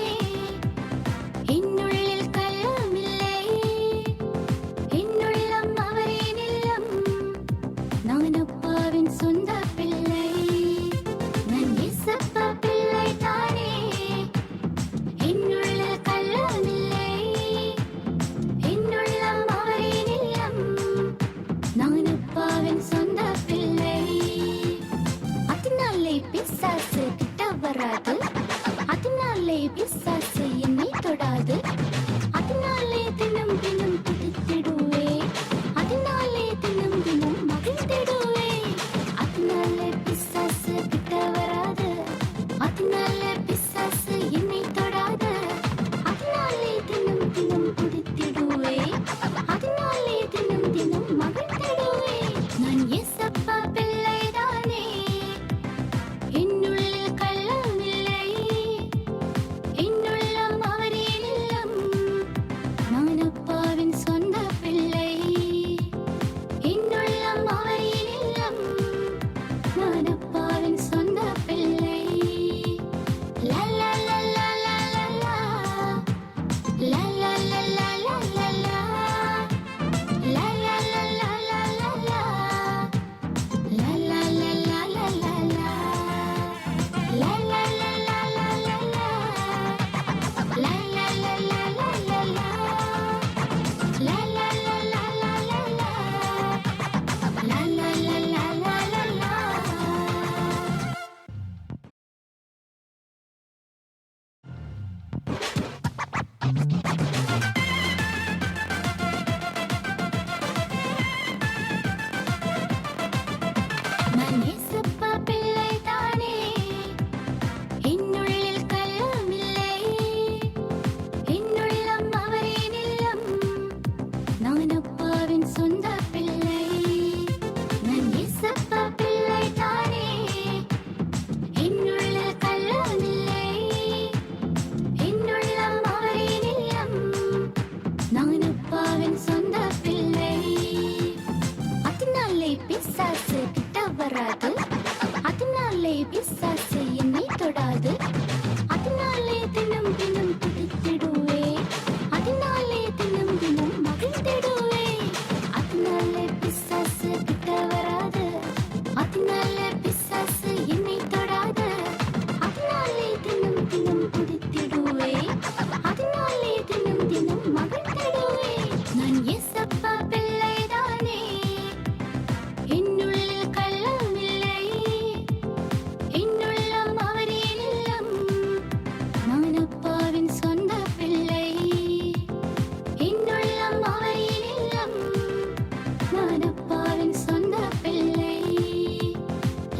Speaker 5: என்னுள்ளில் கள்ளமில்லை, என்னுள்ளம் அவரின் இல்லம், நான் அப்பாவின் சொந்த பிள்ளை. நான் ஏசப்பா பிள்ளைதானே, என்னுள்ளில் கள்ளமில்லை, என்னுள்ளம் அவரின் இல்லம், நான் அப்பாவின் சொந்த பிள்ளை. அதனாலே பிசாசு கிட்ட வராது, அதனாலே பிசாசு என்னை தொடாது, அதனாலே தினம் தினம் துதித்திடுவே, அதனாலே தினம் தினம் மகிழ்ந்திடுவே. அதனாலே பிசாசு கிட்ட வராது, அதனாலே பிசாசு என்னை தொடாது, அதனாலே தினம் தினம் துதித்திடுவே, அதனாலே தினம் தினம் மகிழ்ந்திடுவே. நான் ஏசப்பா பிள்ளைதானே, என்னுள்ளில் கள்ளமில்லை, என்னுள்ளம் அவரின் இல்லம், நான் அப்பாவின் சொந்த பிள்ளை. என்னுள்ளம் அவரின் இல்லம், நான் அப்பாவின் சொந்த பிள்ளை. லா லா லா லா லா லா லா. லா லா லா லா லா லா லா. லா லா லா லா லா லா லா. La la la la la la la. La la la la la la la. La la la la la la la. La la la la la la la. La la la la la la la. நான் ஏசப்பா பிள்ளைதானே, என்னுள்ளில் கள்ளமில்லை, என்னுள்ளம் அவரின் இல்லம், நான் அப்பாவின் சொந்த பிள்ளை. நான் ஏசப்பா பிள்ளைதானே, என்னுள்ளில் கள்ளமில்லை, என்னுள்ளம் அவரின் இல்லம், நான் அப்பாவின் சொந்த பிள்ளை. அதனாலே பிசாசு கிட்ட வராது, அதனாலே பிசாசு என்னை தொடாது, அதனாலே தினம் தினம் துதித்திடுவே, அதனாலே தினம் தினம் மகிழ்ந்திடுவே. அதனாலே பிசாசு கிட்ட வராது, அதனாலே பிசாசு என்னை தொடாது, அதனாலே தினம் தினம் துதித்திடுவே, அதனாலே தினம் தினம் மகிழ்ந்திடுவே. நான் ஏசப்பா பிள்ளைதானே, என்னுள்ளில் கள்ளமில்லை, என்னுள்ளம் அவரின் இல்லம், நான் அப்பாவின் சொந்த பிள்ளை. என்னுள்ளம் அவரின் இல்லம், நான் அப்பாவின் சொந்த பிள்ளை.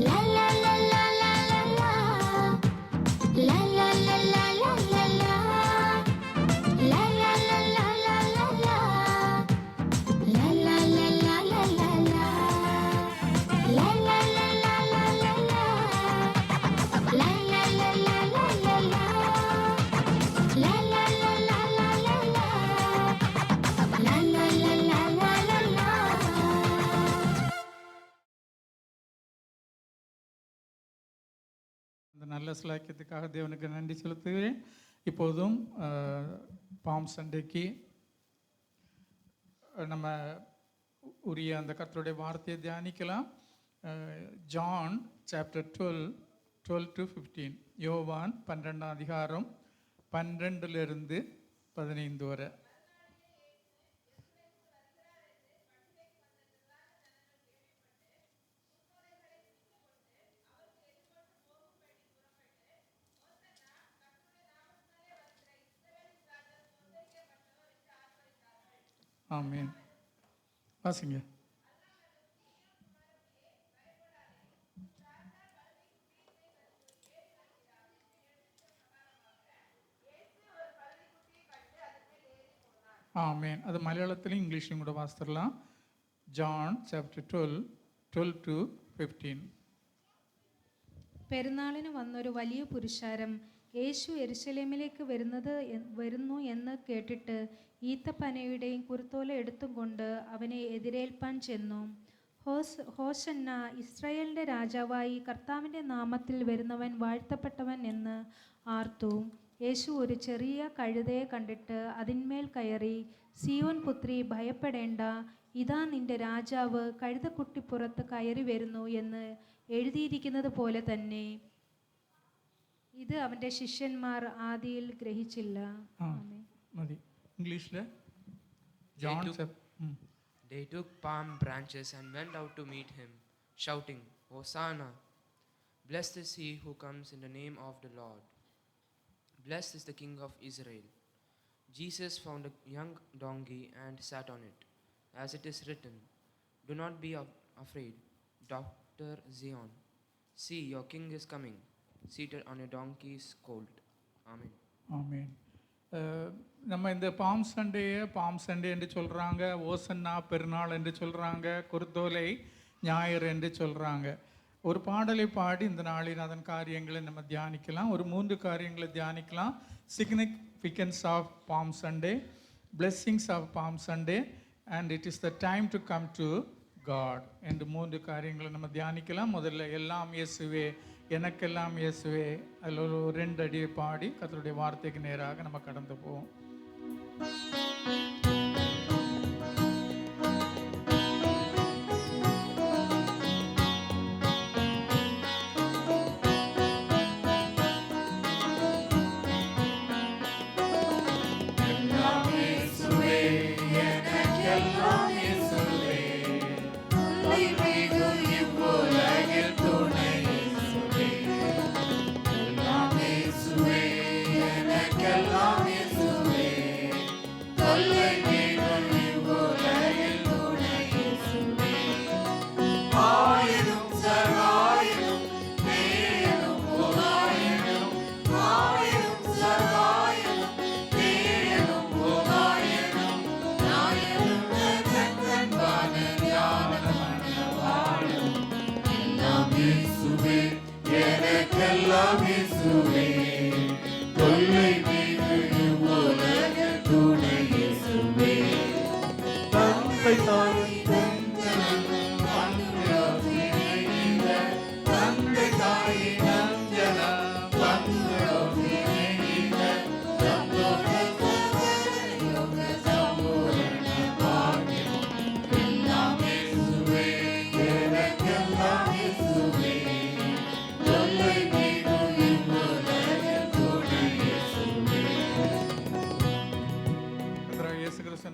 Speaker 5: லா லா லா லா லா லா லா. லா லா லா லா லா லா லா. லா லா லா லா லா லா லா. La la la la la la la. La la la la la la la. La la la la la la la. La la la la la la la. La la la la la la la.
Speaker 6: அந்த நல்ல சிலாக்கியத்துக்காக தேவனுக்கு நன்றி செலுத்துகிறேன். இப்போதும் bomb சண்டைக்கு நம்ம உரிய அந்த கர்த்தருடைய வார்த்தையை தியானிக்கலாம். John chapter 12 to 15. யோவான் 12ஆம் அதிகாரம் 12 to 15 வரை. ஆமென். வாசிங்க. ஆமென். அது மலையாளத்திலும் இங்கிலீஷ்லையும் கூட வாசித்துடலாம். John chapter 12 to 15.
Speaker 2: പെരുന്നാളിന് വന്നൊരു വലിയ പുരുഷാരം യേശു യെരുശലേമിലേക്ക് വരുന്നു എന്ന് കേട്ടിട്ട് ഈത്തപ്പനയുടെയും കുരുത്തോല എടുത്തും കൊണ്ട് അവനെ എതിരേൽപ്പാൻ ചെന്നു. ഹോശന്ന, ഇസ്രായേലിൻ്റെ രാജാവായി കർത്താവിൻ്റെ നാമത്തിൽ വരുന്നവൻ വാഴ്ത്തപ്പെട്ടവൻ എന്ന് ആർത്തു. യേശു ഒരു ചെറിയ കഴുതയെ കണ്ടിട്ട് അതിന്മേൽ കയറി, സീയോൻ പുത്രി ഭയപ്പെടേണ്ട, ഇതാ നിന്റെ രാജാവ് കഴുതക്കുട്ടിപ്പുറത്ത് കയറി വരുന്നു എന്ന് എഴുതിയിരിക്കുന്നത് പോലെ തന്നെ. ഇത് അവൻ്റെ ശിഷ്യന്മാർ ആദിയിൽ ഗ്രഹിച്ചില്ല.
Speaker 6: മതി. ഇംഗ്ലീഷിൽ John
Speaker 7: They took palm branches and went out to meet him, shouting, Hosanna! Blessed is he who comes in the name of the Lord. Blessed is the King of Israel. Jesus found a young donkey and sat on it. As it is written, Do not be afraid, daughter Zion. See, your king is coming, seated on a donkey's colt. Amen.
Speaker 6: ஆமேன். நம்ம இந்த bomb Sunday என்று சொல்கிறாங்க, ஓசன்னா பெருநாள் என்று சொல்கிறாங்க, குருத்தோலை ஞாயிறு என்று சொல்கிறாங்க. ஒரு பாடலை பாடி இந்த நாளில் அதன் காரியங்களை நம்ம தியானிக்கலாம். ஒரு 3 காரியங்களை தியானிக்கலாம். Significance of bomb Sunday, blessings of bomb Sunday and it is the time to come to God என்று 3 காரியங்களை நம்ம தியானிக்கலாம். முதல்ல எல்லாம் இயேசுவே, எனக்கெல்லாம் இயேசுவே, அதில் ஒரு 2 அடியை பாடி கர்த்தருடைய வார்த்தைக்கு நேராக நம்ம கடந்து போவோம்.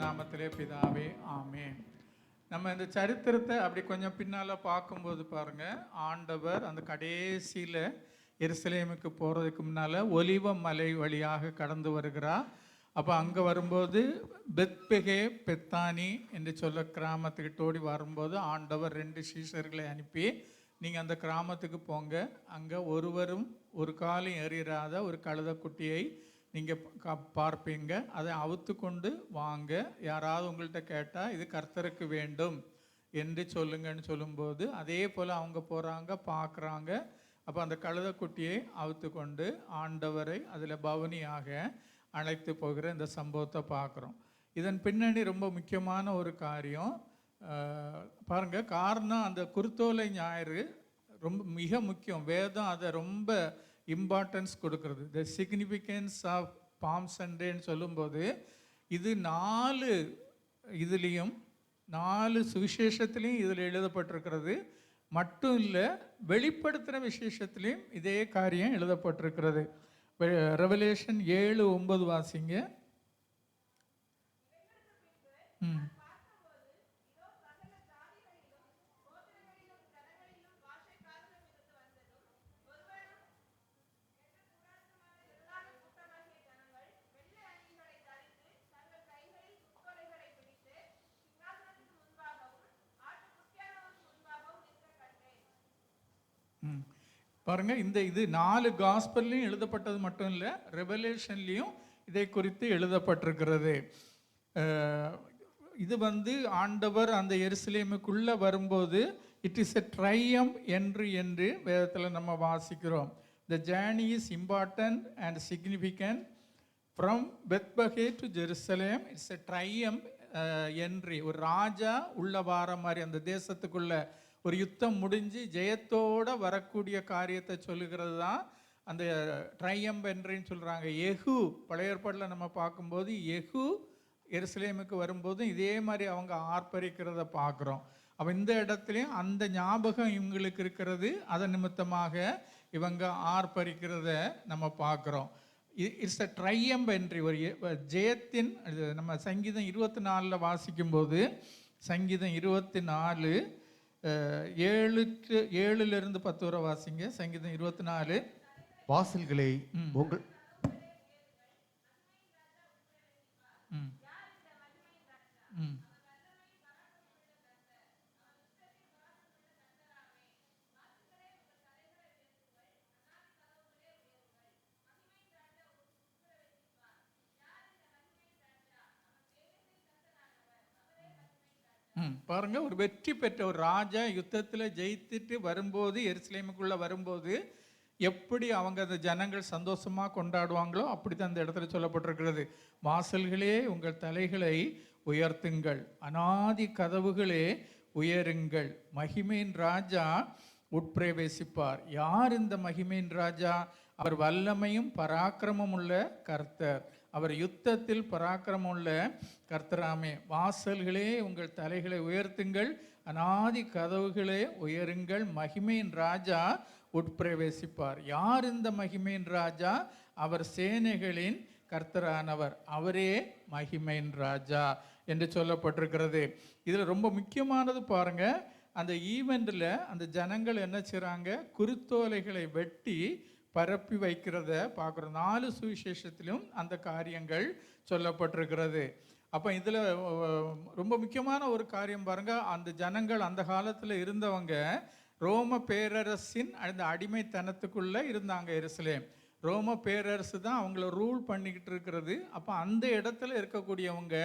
Speaker 6: நாமத்திலே பிதாவே, ஆமென். நம்ம இந்த சரித்திரத்தை அப்படி கொஞ்சம் பின்னால் பார்க்கும்போது பாருங்க, ஆண்டவர் அந்த கடைசியில் எருசலேமுக்கு போகிறதுக்கு முன்னால் ஒலிவ மலை வழியாக கடந்து வருகிறார். அப்போ அங்கே வரும்போது பெத்பெகே பெத்தானி என்று சொல்ல கிராமத்துக்கிட்ட ஓடி வரும்போது ஆண்டவர் 2 சீஷர்களை அனுப்பி, நீங்கள் அந்த கிராமத்துக்கு போங்க, அங்கே ஒருவரும் ஒரு காலம் எறியறாத ஒரு கழுதைக்குட்டியை நீங்கள் பார்ப்பீங்க, அதை அவுத்து கொண்டு வாங்க, யாராவது உங்கள்கிட்ட கேட்டால் இது கர்த்தருக்கு வேண்டும் என்று சொல்லுங்கன்னு சொல்லும்போது அதே போல் அவங்க போகிறாங்க, பார்க்குறாங்க. அப்போ அந்த கழுதைக்குட்டியை அவுத்து கொண்டு ஆண்டவரை அதில் பவனியாக அழைத்து போகிற இந்த சம்பவத்தை பார்க்குறோம். இதன் பின்னணி ரொம்ப முக்கியமான ஒரு காரியம் பாருங்கள். காரணம், அந்த குருத்தோலை ஞாயிறு ரொம்ப மிக முக்கியம். வேதம் அதை ரொம்ப இம்பார்ட்டன்ஸ் கொடுக்கறது. த சிக்னிஃபிகன்ஸ் ஆஃப் பாம் சண்டேன்னு சொல்லும்போது இது 4 இதுலேயும் 4 சுவிசேஷத்துலேயும் இதில் எழுதப்பட்டிருக்கிறது மட்டும் இல்லை, வெளிப்படுத்துகிற விசேஷத்துலேயும் இதே காரியம் எழுதப்பட்டிருக்கிறது. ரெவலேஷன் 7:9 வாசிங்க. பாருங்க, இது 4 காஸ்பல்லையும் எழுதப்பட்டது மட்டும் இல்லை, ரெவலேஷன்லேயும் இதை குறித்து எழுதப்பட்டிருக்கிறது. இது ஆண்டவர் அந்த எருசலேமுக்குள்ளே வரும்போது இட் இஸ் எ ட்ரையம் என்று வேதத்தில் நம்ம வாசிக்கிறோம். The journey is important and significant. From Bethlehem to Jerusalem, it's a triumph entry. ஒரு ராஜா உள்ள வார மாதிரி அந்த தேசத்துக்குள்ள ஒரு யுத்தம் முடிஞ்சு ஜெயத்தோட வரக்கூடிய காரியத்தை சொல்லுகிறது தான் அந்த ட்ரையம்ப் என்ட்ரின்னு சொல்கிறாங்க. எகு பழைய ஏற்பாட்டில் நம்ம பார்க்கும்போது எகு எருசலேமுக்கு வரும்போதும் இதே மாதிரி அவங்க ஆர்ப்பரிக்கிறத பார்க்குறோம். அப்போ இந்த இடத்துலையும் அந்த ஞாபகம் இவங்களுக்கு இருக்கிறது, அதன் நிமித்தமாக இவங்க ஆர்ப்பரிக்கிறத நம்ம பார்க்குறோம். இட்ஸ் அ ட்ரையம்ப் என்ட்ரி, ஒரு ஜெயத்தின். நம்ம சங்கீதம் 24 வாசிக்கும்போது சங்கீதம் 24 7-10 வரை வாசிங்க. சங்கீதம் 24
Speaker 8: வாசல்களை உங்கள்
Speaker 6: பாருங்க, ஒரு வெற்றி பெற்ற ஒரு ராஜா யுத்தத்தில் ஜெயித்துட்டு வரும்போது, எருசலேமுக்குள்ள வரும்போது எப்படி அவங்க அந்த ஜனங்கள் சந்தோஷமா கொண்டாடுவாங்களோ அப்படித்தான் அந்த இடத்துல சொல்லப்பட்டிருக்கிறது. வாசல்களே உங்கள் தலைகளை உயர்த்துங்கள், அநாதி கதவுகளே உயருங்கள், மகிமையின் ராஜா உட்பிரவேசிப்பார். யார் இந்த மகிமையின் ராஜா? அவர் வல்லமையும் பராக்கிரமும் உள்ள கர்த்தர். அவர் யுத்தத்தில் பராக்கிரமம் உள்ள கர்த்தராமே. வாசல்களே உங்கள் தலைகளை உயர்த்துங்கள், அநாதி கதவுகளே உயருங்கள், மகிமையின் ராஜா உட்பிரவேசிப்பார். யார் இந்த மகிமையின் ராஜா? அவர் சேனைகளின் கர்த்தரானவர், அவரே மகிமையின் ராஜா என்று சொல்லப்பட்டிருக்கிறது. இதில் ரொம்ப முக்கியமானது பாருங்க, அந்த ஈவெண்ட்டில் அந்த ஜனங்கள் என்ன செய்கிறாங்க? குருத்தோலைகளை வெட்டி பரப்பி வைக்கிறத பார்க்குறோம். 4 சுவிசேஷத்திலும் அந்த காரியங்கள் சொல்லப்பட்டிருக்கிறது. அப்போ இதில் ரொம்ப முக்கியமான ஒரு காரியம் பாருங்க, அந்த ஜனங்கள் அந்த காலத்தில் இருந்தவங்க ரோம பேரரசின் அந்த அடிமைத்தனத்துக்குள்ளே இருந்தாங்க. எருசலேம் ரோம பேரரசு தான் அவங்கள ரூல் பண்ணிக்கிட்டு இருக்கிறது. அப்போ அந்த இடத்துல இருக்கக்கூடியவங்க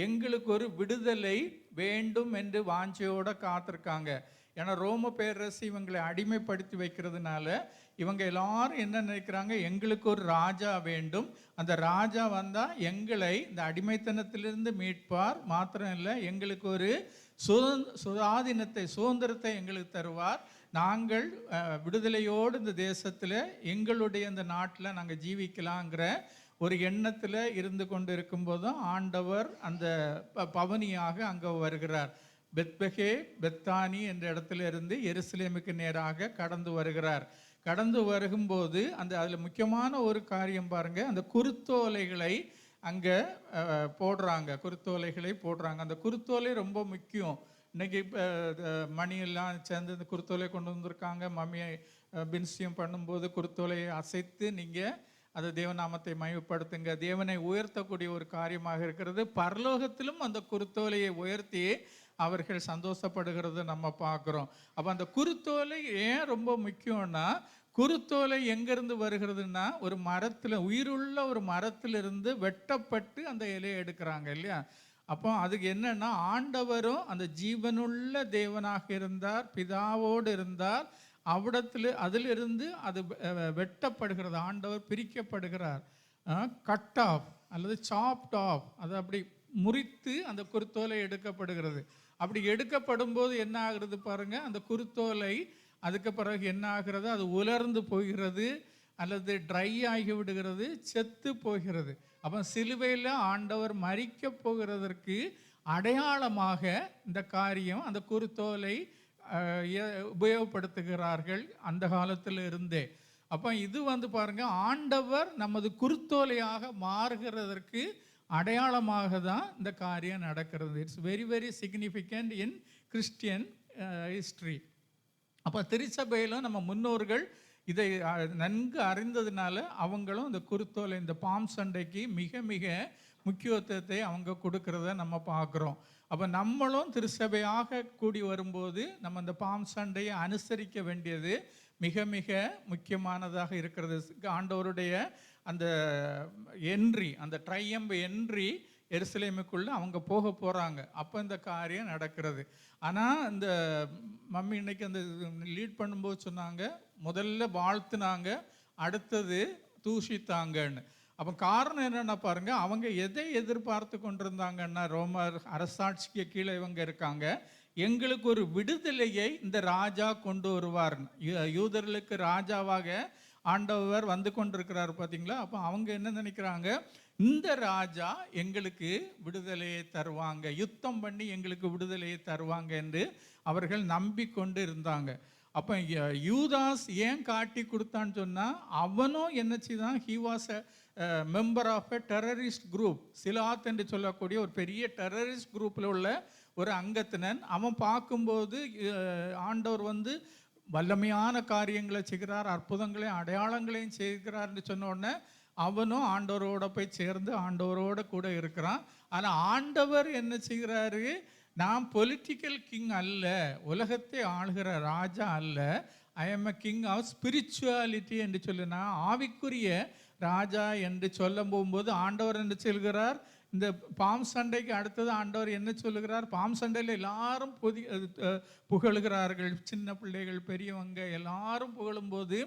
Speaker 6: எங்களுக்கு ஒரு விடுதலை வேண்டும் என்று வாஞ்சையோடு காத்திருக்காங்க. ஏன்னா ரோம பேரரசு இவங்களை அடிமைப்படுத்தி வைக்கிறதுனால இவங்க எல்லாரும் என்ன நினைக்கிறாங்க? எங்களுக்கு ஒரு ராஜா வேண்டும், அந்த ராஜா வந்தால் எங்களை இந்த அடிமைத்தனத்திலிருந்து மீட்பார், மாத்திரம் இல்லை எங்களுக்கு ஒரு சுதந்திரத்தை எங்களுக்கு தருவார், நாங்கள் விடுதலையோடு இந்த தேசத்தில் எங்களுடைய இந்த நாட்டில் நாங்கள் ஜீவிக்கலாங்கிற ஒரு எண்ணத்தில் இருந்து கொண்டு இருக்கும்போதும் ஆண்டவர் அந்த பவனியாக அங்கே வருகிறார். பெத்பகே பெத்தானி என்ற இடத்துல இருந்து எருசலேமுக்கு நேராக கடந்து வருகிறார். கடந்து வருகும்போது அதில் முக்கியமான ஒரு காரியம் பாருங்க, அந்த குருத்தோலைகளை அங்கே போடுறாங்க. அந்த குருத்தோலை ரொம்ப முக்கியம். இன்னைக்கு மணியெல்லாம் சேர்ந்து இந்த குருத்தோலை கொண்டு வந்திருக்காங்க. மம்மியை பின்சியம் பண்ணும்போது குருத்தோலையை அசைத்து நீங்கள் அது தேவநாமத்தை மகிமைப்படுத்துங்க, தேவனை உயர்த்தக்கூடிய ஒரு காரியமாக இருக்கிறது. பரலோகத்திலும் அந்த குருத்தோலையை உயர்த்தி அவர்கள் சந்தோஷப்படுகிறத நம்ம பார்க்குறோம். அப்போ அந்த குருத்தோலை ஏன் ரொம்ப முக்கியம்னா, குருத்தோலை எங்கேருந்து வருகிறதுனா ஒரு மரத்தில், உயிருள்ள ஒரு மரத்திலிருந்து வெட்டப்பட்டு அந்த இலையை எடுக்கிறாங்க இல்லையா. அப்போ அதுக்கு என்னன்னா, ஆண்டவரும் அந்த ஜீவனுள்ள தேவனாக இருந்தார், பிதாவோடு இருந்தார், அதிலிருந்து அது வெட்டப்படுகிறது, ஆண்டவர் பிரிக்கப்படுகிறார், கட் ஆஃப் அல்லது சாப்ட் ஆஃப், அது அப்படி முறித்து அந்த குருத்தோலை எடுக்கப்படுகிறது. அப்படி எடுக்கப்படும் போது என்ன ஆகுறது பாருங்க, அந்த குருத்தோலை அதுக்கு பிறகு என்ன ஆகிறது? அது உலர்ந்து போகிறது அல்லது ட்ரை ஆகி விடுகிறது, செத்து போகிறது. அப்போ சிலுவையில் ஆண்டவர் மரிக்க போகிறதற்கு அடையாளமாக இந்த காரியம், அந்த குருத்தோலை உபயோகப்படுத்துகிறார்கள் அந்த காலத்தில் இருந்தே. அப்போ இது பாருங்க, ஆண்டவர் நமது குருத்தோலையாக மாறுகிறதற்கு அடையாளமாக தான் இந்த காரியம் நடக்கிறது. It's very very significant in Christian history. அப்போ திருச்சபையிலும் நம்ம முன்னோர்கள் இதை நன்கு அறிந்ததுனால அவங்களும் இந்த குருத்தோலை, இந்த பாம் சண்டைக்கு மிக மிக முக்கியத்துவத்தை அவங்க கொடுக்கறத நம்ம பார்க்குறோம். அப்போ நம்மளும் திருச்சபையாக கூடி வரும்போது நம்ம இந்த பாம் சண்டையை அனுசரிக்க வேண்டியது மிக மிக முக்கியமானதாக இருக்கிறது. ஆண்டவருடைய அந்த என்ட்ரி, அந்த ட்ரையம்ப் என்ட்ரி எருசலேமுக்குள்ளே அவங்க போக போகிறாங்க. அப்போ இந்த காரியம் நடக்கிறது. ஆனால் இந்த மம்மி இன்னைக்கு அந்த லீட் பண்ணும்போது சொன்னாங்க, முதல்ல வாழ்த்துனாங்க, அடுத்தது தூஷித்தாங்கன்னு. அப்போ காரணம் என்னென்னா பாருங்க, அவங்க எதை எதிர்பார்த்து கொண்டிருந்தாங்கன்னா, ரோமர் அரசாட்சிக்கு கீழே இவங்க இருக்காங்க, எங்களுக்கு ஒரு விடுதலையை இந்த ராஜா கொண்டு வருவார், யூதர்களுக்கு ராஜாவாக ஆண்டவர் வந்து கொண்டிருக்கிறார் பார்த்தீங்களா. அப்போ அவங்க என்ன நினைக்கிறாங்க, இந்த ராஜா எங்களுக்கு விடுதலையை தருவாங்க, யுத்தம் பண்ணி எங்களுக்கு விடுதலையை தருவாங்க என்று அவர்கள் நம்பிக்கொண்டு இருந்தாங்க. அப்போ யூதாஸ் ஏன் காட்டி கொடுத்தான்னு சொன்னால், அவனும் என்ன செய்தான், he was a member of a terrorist group. சிலாத் என்று சொல்லக்கூடிய ஒரு பெரிய டெரரிஸ்ட் குரூப்பில் உள்ள ஒரு அங்கத்தினன். அவன் பார்க்கும்போது ஆண்டவர் வந்து வல்லமையான காரியங்களை செய்கிறார், அற்புதங்களையும் அடையாளங்களையும் செய்கிறார்னு சொன்ன உடனே அவனும் ஆண்டவரோட போய் சேர்ந்து ஆண்டவரோட கூட இருக்கிறான். ஆனால் ஆண்டவர் என்ன செய்கிறாரு, நான் பொலிட்டிக்கல் கிங் அல்ல, உலகத்தை ஆளுகிற ராஜா அல்ல, I am a king of spirituality என்று சொல்லி, நான் ஆவிக்குரிய ராஜா என்று சொல்ல போகும்போது ஆண்டவர் என்ன சொல்கிறார், இந்த பாம் சண்டைக்கு அடுத்தது ஆண்டவர் என்ன சொல்லுகிறார், பாம் சண்டையில் எல்லாரும் புகழுகிறார்கள், சின்ன பிள்ளைகள் பெரியவங்க எல்லாரும் புகழும்போது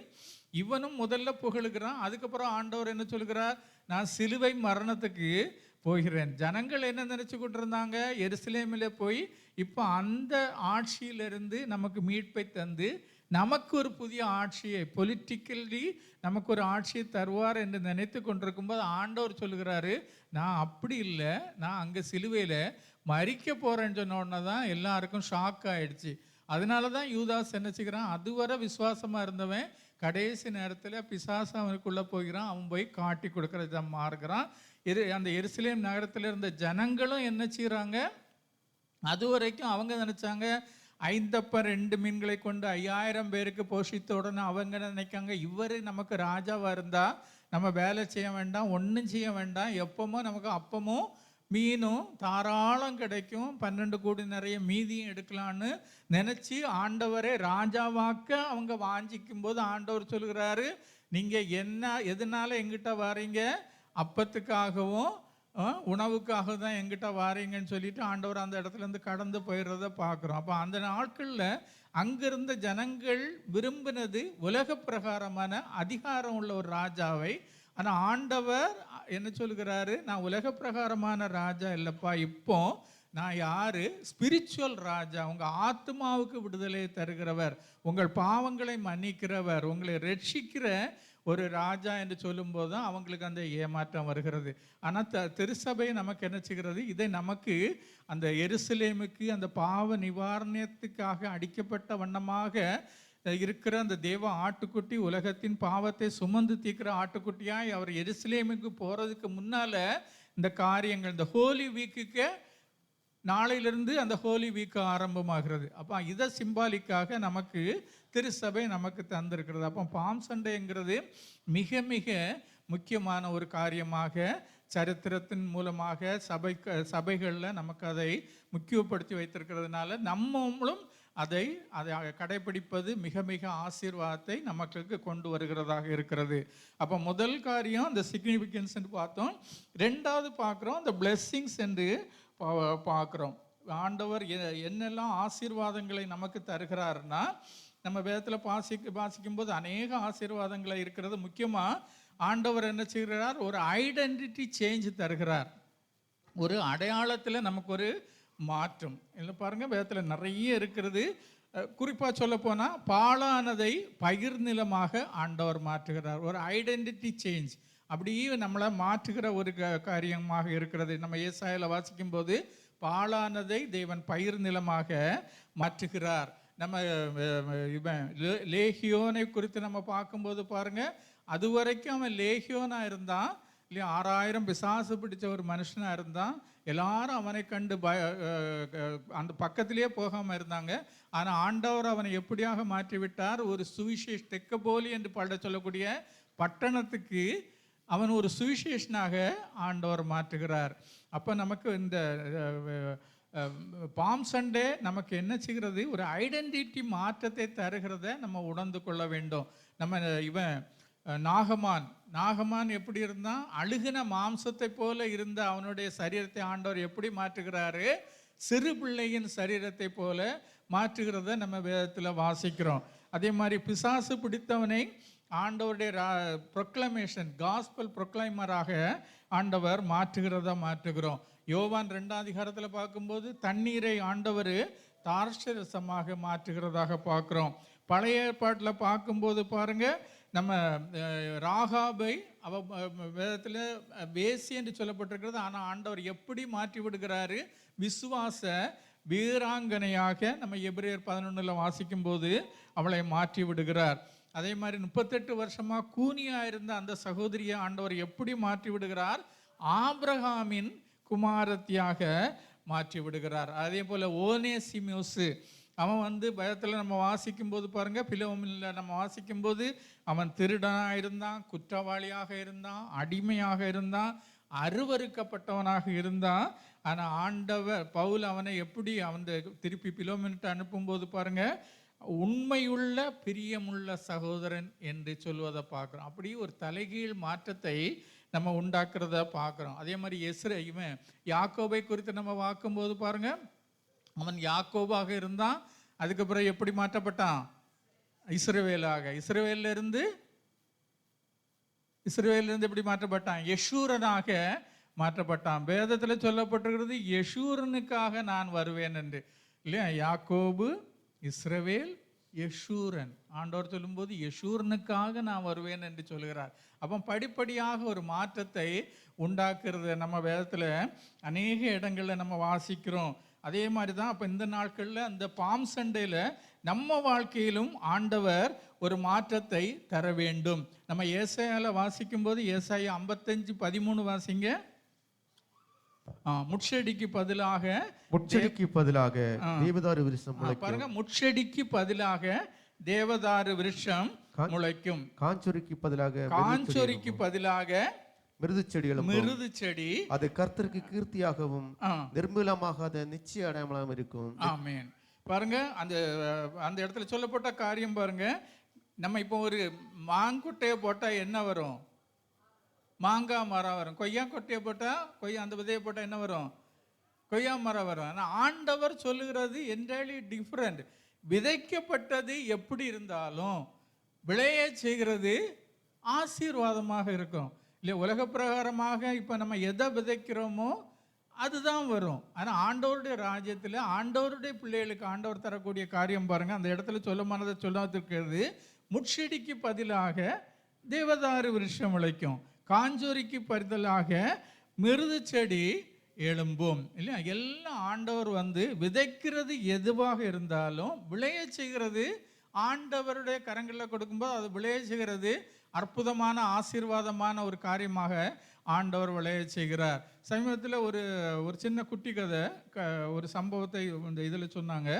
Speaker 6: இவனும் முதல்ல புகழுகிறான். அதுக்கப்புறம் ஆண்டவர் என்ன சொல்கிறார், நான் சிலுவை மரணத்துக்கு போகிறேன். ஜனங்கள் என்ன நினச்சி கொண்டிருந்தாங்க, எருசலேமில் போய் இப்போ அந்த ஆட்சியிலிருந்து நமக்கு மீட்பை தந்து நமக்கு ஒரு புதிய ஆட்சியை, பொலிட்டிக்கலி நமக்கு ஒரு ஆட்சியை தருவார் என்று நினைத்து கொண்டிருக்கும்போது ஆண்டவர் சொல்லுகிறாரு, நான் அப்படி இல்லை, நான் அங்கே சிலுவையில் மறிக்க போகிறேன்னு சொன்ன உடனே தான் எல்லாருக்கும் ஷாக் ஆகிடுச்சு. அதனால தான் யூதாஸ் என்ன செய்கிறான், அதுவரை விசுவாசமாக இருந்தவன் கடைசி நேரத்தில் பிசாசு அவனுக்குள்ளே போகிறான், அவன் போய் காட்டி கொடுக்குறத மாறுகிறான். அந்த எருசலேம் நகரத்தில் இருந்த ஜனங்களும் என்ன செய்கிறாங்க, அது வரைக்கும் அவங்க நினச்சாங்க 5 மீன்களை கொண்டு 5000 பேருக்கு போஷித்த உடனே அவங்க நினைக்காங்க, இவர் நமக்கு ராஜாவாக இருந்தால் நம்ம வேலை செய்ய வேண்டாம், ஒன்றும் செய்ய வேண்டாம், எப்பமோ நமக்கு அப்பமும் மீனும் தாராளம் கிடைக்கும், 12 கோடி நிறைய மீதியும் எடுக்கலான்னு நினச்சி ஆண்டவரே ராஜாவாக்க அவங்க வாஞ்சிக்கும் போது ஆண்டவர் சொல்கிறாரு, நீங்கள் என்ன எதனால எங்கிட்ட வாரீங்க, அப்பத்துக்காகவும் உணவுக்காக தான் எங்கிட்ட வாரீங்கன்னு சொல்லிட்டு ஆண்டவர் அந்த இடத்துலேருந்து கடந்து போயிடுறத பார்க்குறோம். அப்போ அந்த நாட்களில் அங்கிருந்த ஜனங்கள் விரும்பினது உலக பிரகாரமான அதிகாரம் உள்ள ஒரு ராஜாவை. ஆனால் ஆண்டவர் என்ன சொல்கிறாரு, நான் உலக பிரகாரமான ராஜா இல்லைப்பா, இப்போ நான் யாரு, ஸ்பிரிச்சுவல் ராஜா, உங்கள் ஆத்மாவுக்கு விடுதலை தருகிறவர், உங்கள் பாவங்களை மன்னிக்கிறவர், உங்களை ரட்சிக்கிற ஒரு ராஜா என்று சொல்லும்போது தான் அவங்களுக்கு அந்த ஏமாற்றம் வருகிறது. ஆனால் திருச்சபை நமக்கு என்ன செய்கிறது, இதை நமக்கு அந்த எருசலேமுக்கு அந்த பாவ நிவாரணத்துக்காக அடிக்கப்பட்ட வண்ணமாக இருக்கிற அந்த தேவ ஆட்டுக்குட்டி, உலகத்தின் பாவத்தை சுமந்து தீர்க்கிற ஆட்டுக்குட்டியாய் அவர் எருசலேமுக்கு போகிறதுக்கு முன்னால் இந்த காரியங்கள், இந்த ஹோலி வீக்குக்கு நாளையிலிருந்து அந்த ஹோலி வீக் ஆரம்பமாகிறது. அப்போ இதை சிம்பாலிக்காக நமக்கு திருச்சபை நமக்கு தந்திருக்கிறது. அப்போ பாம் சண்டைங்கிறது மிக மிக முக்கியமான ஒரு காரியமாக சரித்திரத்தின் மூலமாக சபைகளில் நமக்கு அதை முக்கியப்படுத்தி வைத்திருக்கிறதுனால நம்மளும் அதை கடைபிடிப்பது மிக மிக ஆசீர்வாதத்தை நமக்கு கொண்டு வருகிறதாக இருக்கிறது. அப்போ முதல் காரியம் அந்த சிக்னிஃபிகன்ஸ் என்று பார்த்தோம். ரெண்டாவது பார்க்குறோம் அந்த பிளெஸ்ஸிங்ஸ் என்று பார்க்குறோம். ஆண்டவர் என்னெல்லாம் ஆசீர்வாதங்களை நமக்கு தருகிறாருன்னா, நம்ம வேதத்தில் வாசிக்கும்போது அநேக ஆசீர்வாதங்களை இருக்கிறது. முக்கியமாக ஆண்டவர் என்ன செய்கிறார், ஒரு ஐடென்டிட்டி சேஞ்ச் தருகிறார், ஒரு அடையாளத்தில் நமக்கு ஒரு மாற்றம். இல்லை பாருங்கள், வேதத்தில் நிறைய இருக்கிறது. குறிப்பாக சொல்ல போனால் பாழானதை பயிர் நிலமாக ஆண்டவர் மாற்றுகிறார், ஒரு ஐடென்டிட்டி சேஞ்ச் அப்படியே நம்மளை மாற்றுகிற ஒரு காரியமாக இருக்கிறது. நம்ம ஏசாயாவில் வாசிக்கும்போது பாழானதை தேவன் பயிர் நிலமாக மாற்றுகிறார். நம்ம லேகியோனை குறித்து நம்ம பார்க்கும்போது பாருங்கள், அது வரைக்கும் அவன் லேகியோனாக இருந்தான் இல்லையா, 6000 பிசாசு பிடிச்ச ஒரு மனுஷனாக இருந்தான். எல்லாரும் அவனை கண்டு அந்த பக்கத்திலே போகாமல் இருந்தாங்க. ஆனால் ஆண்டவர் அவனை எப்படியாக மாற்றிவிட்டார், ஒரு சுவிசேஷ தெக்கப்போலி என்று சொல்லக்கூடிய பட்டணத்துக்கு அவன் ஒரு சுவிசேஷனாக ஆண்டவர் மாற்றுகிறார். அப்போ நமக்கு இந்த பாம் சண்டே நமக்கு என்ன செய்கிறது, ஒரு ஐடென்டிட்டி மாற்றத்தை தருகிறத நம்ம உணர்ந்து கொள்ள வேண்டும். நம்ம இவன் நாகமான் எப்படி இருந்தான், அழுகின மாம்சத்தை போல இருந்த அவனுடைய சரீரத்தை ஆண்டவர் எப்படி மாற்றுகிறாரு, சிறு பிள்ளையின் சரீரத்தை போல மாற்றுகிறத நம்ம வேதத்தில் வாசிக்கிறோம். அதே மாதிரி பிசாசு பிடித்தவனை ஆண்டவருடைய ப்ரொக்ளமேஷன் காஸ்பல் ப்ரொக்ளைமராக ஆண்டவர் மாற்றுகிறோம். யோவான் 2ஆம் அதிகாரத்தில் பார்க்கும்போது தண்ணீரை ஆண்டவர் தார்ஷரசமாக மாற்றுகிறதாக பார்க்குறோம். பழைய ஏற்பாட்டில் பார்க்கும்போது பாருங்க, நம்ம ராகாபை அவ வேதத்தில் வேசி என்று சொல்லப்பட்டிருக்கிறது. ஆனால் ஆண்டவர் எப்படி மாற்றி விடுகிறாரு? விசுவாச வீராங்கனையாக நம்ம எபிரேயர் 11 வாசிக்கும் போது அவளை மாற்றி விடுகிறார். அதே மாதிரி 38 வருஷமா கூனியா இருந்த அந்த சகோதரியை ஆண்டவர் எப்படி மாற்றி விடுகிறார்? ஆபிரகாமின் குமாரத்தியாக மாற்றி விடுகிறார். அதே போல ஓனேசிமோஸ், அவன் பயத்தில் நம்ம வாசிக்கும் போது பாருங்க, பிலோமில் நம்ம வாசிக்கும் போது அவன் திருடனாக இருந்தான், குற்றவாளியாக இருந்தான், அடிமையாக இருந்தான், அருவருக்கப்பட்டவனாக இருந்தான். ஆனால் ஆண்டவர் பவுல் அவனை எப்படி திருப்பி பிலோமின்ட்டு அனுப்பும்போது பாருங்க, உண்மையுள்ள பிரியமுள்ள சகோதரன் என்று சொல்வதை பார்க்குறோம். அப்படி ஒரு தலைகீழ் மாற்றத்தை நம்ம உண்டாக்குறத பார்க்குறோம். அதே மாதிரி இவன் யாக்கோபை குறித்து நம்ம பார்க்கும்போது பாருங்க, அவன் யாக்கோபாக இருந்தான், அதுக்கப்புறம் எப்படி மாற்றப்பட்டான்? இஸ்ரவேலாக. இஸ்ரவேலிருந்து எப்படி மாற்றப்பட்டான்? யெஷூரனாக மாற்றப்பட்டான். வேதத்தில் சொல்லப்பட்டிருக்கிறது யெஷூரனுக்காக நான் வருவேன் என்று, இல்லையா? யாக்கோபு, இஸ்ரவேல், யெஷூரன். ஆண்டவர் சொல்லும்போது யெஷூரனுக்காக நான் வருவேன் என்று சொல்கிறார். அப்போ படிப்படியாக ஒரு மாற்றத்தை உண்டாக்குறது நம்ம வேதத்தில் அநேக இடங்களில் நம்ம வாசிக்கிறோம். அதே மாதிரி தான் அப்போ இந்த நாட்களில் அந்த பாம் சண்டேல நம்ம வாழ்க்கையிலும் ஆண்டவர் ஒரு மாற்றத்தை தர வேண்டும். நம்ம ஏசாயால வாசிக்கும் போது ஏசாயா 55:13 வாசிங்க. முட்செடிக்கு பதிலாக
Speaker 8: தேவதாரு விருட்சம் முளைக்கும்.
Speaker 6: பாருங்க, முட்செடிக்கு பதிலாக தேவதாரு விருட்சம் முளைக்கும், காஞ்சொரிக்கு பதிலாக மிருது செடி,
Speaker 8: அது கர்த்தருக்கு கீர்த்தியாகவும் நிர்மூலமாகாத நிச்சய அடையாளமாகவும் இருக்கும்.
Speaker 6: ஆமென். பாருங்க, அந்த இடத்துல சொல்லப்பட்ட காரியம் பாருங்க. நம்ம இப்போ ஒரு மாங்கொட்டையை போட்டா என்ன வரும்? மாங்காய் மரம் வரும். கொய்யா கொட்டையை போட்டால் அந்த விதையை போட்டால் என்ன வரும்? கொய்யா மரம் வரும். ஆனால் ஆண்டவர் சொல்லுகிறது என்டையர்லி டிஃப்ரெண்ட். விதைக்கப்பட்டது எப்படி இருந்தாலும் விளைய செய்கிறது ஆசீர்வாதமாக இருக்கும், இல்லை? உலக பிரகாரமாக இப்போ நம்ம எதை விதைக்கிறோமோ அதுதான் வரும். ஆனால் ஆண்டவருடைய ராஜ்யத்தில் ஆண்டவருடைய பிள்ளைகளுக்கு ஆண்டவர் தரக்கூடிய காரியம் பாருங்க. அந்த இடத்துல சொல்லமானதை சொல்லாதிருக்கிறது. முட்செடிக்கு பதிலாக தேவதாரு விருட்சம் விளைக்கும், காஞ்சோரிக்கு பதிலாக மிருது செடி எழும்பும், இல்லையா? எல்லாம் ஆண்டவர் விதைக்கிறது எதுவாக இருந்தாலும் விளைய செய்கிறது ஆண்டவருடைய கரங்களில் கொடுக்கும்போது அது விளைய செய்கிறது அற்புதமான ஆசீர்வாதமான ஒரு காரியமாக ஆண்டவர் விளைய செய்கிறார். சமீபத்தில் ஒரு சின்ன குட்டி கதை, ஒரு சம்பவத்தை இந்த இதில் சொன்னாங்க.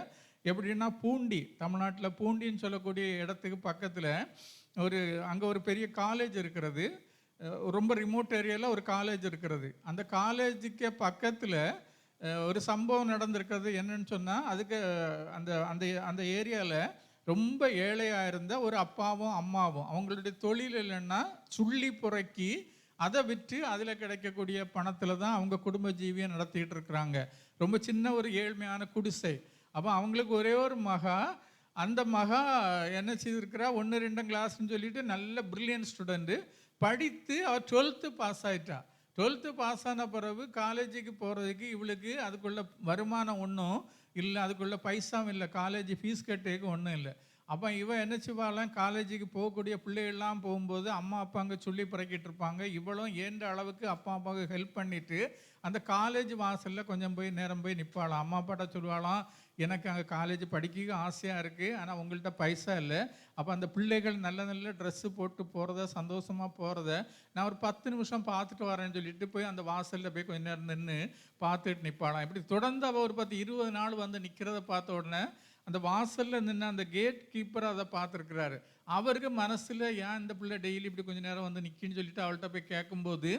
Speaker 6: எப்படின்னா, பூண்டி, தமிழ்நாட்டில் பூண்டின்னு சொல்லக்கூடிய இடத்துக்கு பக்கத்தில் அங்கே ஒரு பெரிய காலேஜ் இருக்கிறது. ரொம்ப ரிமோட் ஏரியாவில் ஒரு காலேஜ் இருக்கிறது. அந்த காலேஜுக்கு பக்கத்தில் ஒரு சம்பவம் நடந்திருக்கிறது. என்னன்னு சொன்னால், அதுக்கு அந்த ஏரியாவில் ரொம்ப ஏழையாக இருந்த ஒரு அப்பாவும் அம்மாவும் அவங்களுடைய தொழில் இல்லைன்னா சுள்ளி புறக்கி அதை விற்று அதில் கிடைக்கக்கூடிய பணத்தில் தான் அவங்க குடும்ப ஜீவியை நடத்திக்கிட்டு இருக்கிறாங்க. ரொம்ப சின்ன ஒரு ஏழ்மையான குடிசை. அப்போ அவங்களுக்கு ஒரே ஒரு மகா, அந்த மகா என்ன செய்திருக்கிறா, 1-2 கிளாஸ்ன்னு சொல்லிட்டு நல்ல பிரில்லியன்ட் ஸ்டூடெண்ட்டு, படித்து அவள் 12th பாஸ் ஆகிட்டா. 12th பாஸ் ஆன பிறகு காலேஜுக்கு போகிறதுக்கு இவளுக்கு அதுக்குள்ள வருமானம் ஒன்றும் இல்லை, அதுக்குள்ள பைசாவும் இல்லை, காலேஜ் ஃபீஸ் கட்டுறதுக்கு ஒன்றும் இல்லை. அப்போ இவன் என்ன செய்வாளாம், காலேஜுக்கு போகக்கூடிய பிள்ளைகள்லாம் போகும்போது அம்மா அப்பா அங்கே சொல்லி பிறக்கிட்டு இருப்பாங்க. இவளும் ஏன்ற அளவுக்கு அப்பா அப்பாவுக்கு ஹெல்ப் பண்ணிவிட்டு அந்த காலேஜ் வாசலில் கொஞ்சம் நேரம் போய் நிற்பாளாம். அம்மா அப்பாட்ட சொல்லுவாளாம், எனக்கு அங்கே காலேஜ் படிக்க ஆசையாக இருக்குது, ஆனால் உங்கள்கிட்ட பைசா இல்லை. அப்போ அந்த பிள்ளைகள் நல்ல நல்ல ட்ரெஸ்ஸு போட்டு போகிறத, சந்தோஷமாக போகிறத நான் ஒரு 10 நிமிஷம் பார்த்துட்டு வரேன்னு சொல்லிட்டு போய் அந்த வாசலில் போய் கொஞ்சம் நேரம் நின்று பார்த்துட்டு நிற்பாளாம். இப்படி தொடர்ந்து அவள் ஒரு 10-20 நாள் நிற்கிறத பார்த்த உடனே அந்த வாசலில் நின்று அந்த கேட் கீப்பர் அதை பார்த்துருக்கிறாரு. அவருக்கு மனசில் ஏன் இந்த பிள்ளை டெய்லி இப்படி கொஞ்சம் நேரம் நிற்கின்னு சொல்லிட்டு அவள்கிட்ட போய் கேட்கும்போது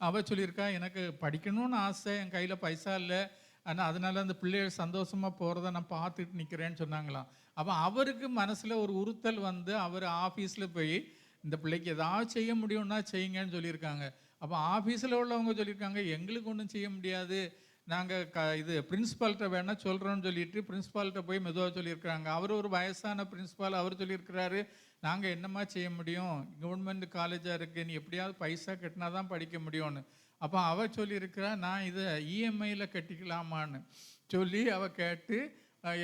Speaker 6: அவள் சொல்லியிருக்கா, எனக்கு படிக்கணும்னு ஆசை, என் கையில் பைசா இல்லை, ஆனால் அதனால அந்த பிள்ளைகள் சந்தோஷமாக போகிறத நான் பார்த்துட்டு நிற்கிறேன்னு சொன்னாங்களாம். அப்போ அவருக்கு மனசில் ஒரு உறுத்தல் அவர் ஆஃபீஸில் போய் இந்த பிள்ளைக்கு ஏதாவது செய்ய முடியும்னா செய்யுங்கன்னு சொல்லியிருக்காங்க. அப்போ ஆஃபீஸில் உள்ளவங்க சொல்லியிருக்காங்க, எங்களுக்கு ஒன்றும் செய்ய முடியாது, நாங்கள் இது பிரின்ஸிபால்கிட்ட வேணால் சொல்கிறோன்னு சொல்லிட்டு பிரின்ஸிபால்கிட்ட போய் மெதுவாக சொல்லியிருக்கிறாங்க. அவர் ஒரு வயசான பிரின்ஸிபால், அவர் சொல்லியிருக்கிறாரு நாங்கள் என்னம்மா செய்ய முடியும், கவர்மெண்ட் காலேஜாக இருக்குது, நீ எப்படியாவது பைசா கட்டினா தான் படிக்க முடியும்னு. அப்போ அவள் சொல்லியிருக்கிறா நான் இதை இஎம்ஐயில் கட்டிக்கலாமான்னு சொல்லி அவள் கேட்டு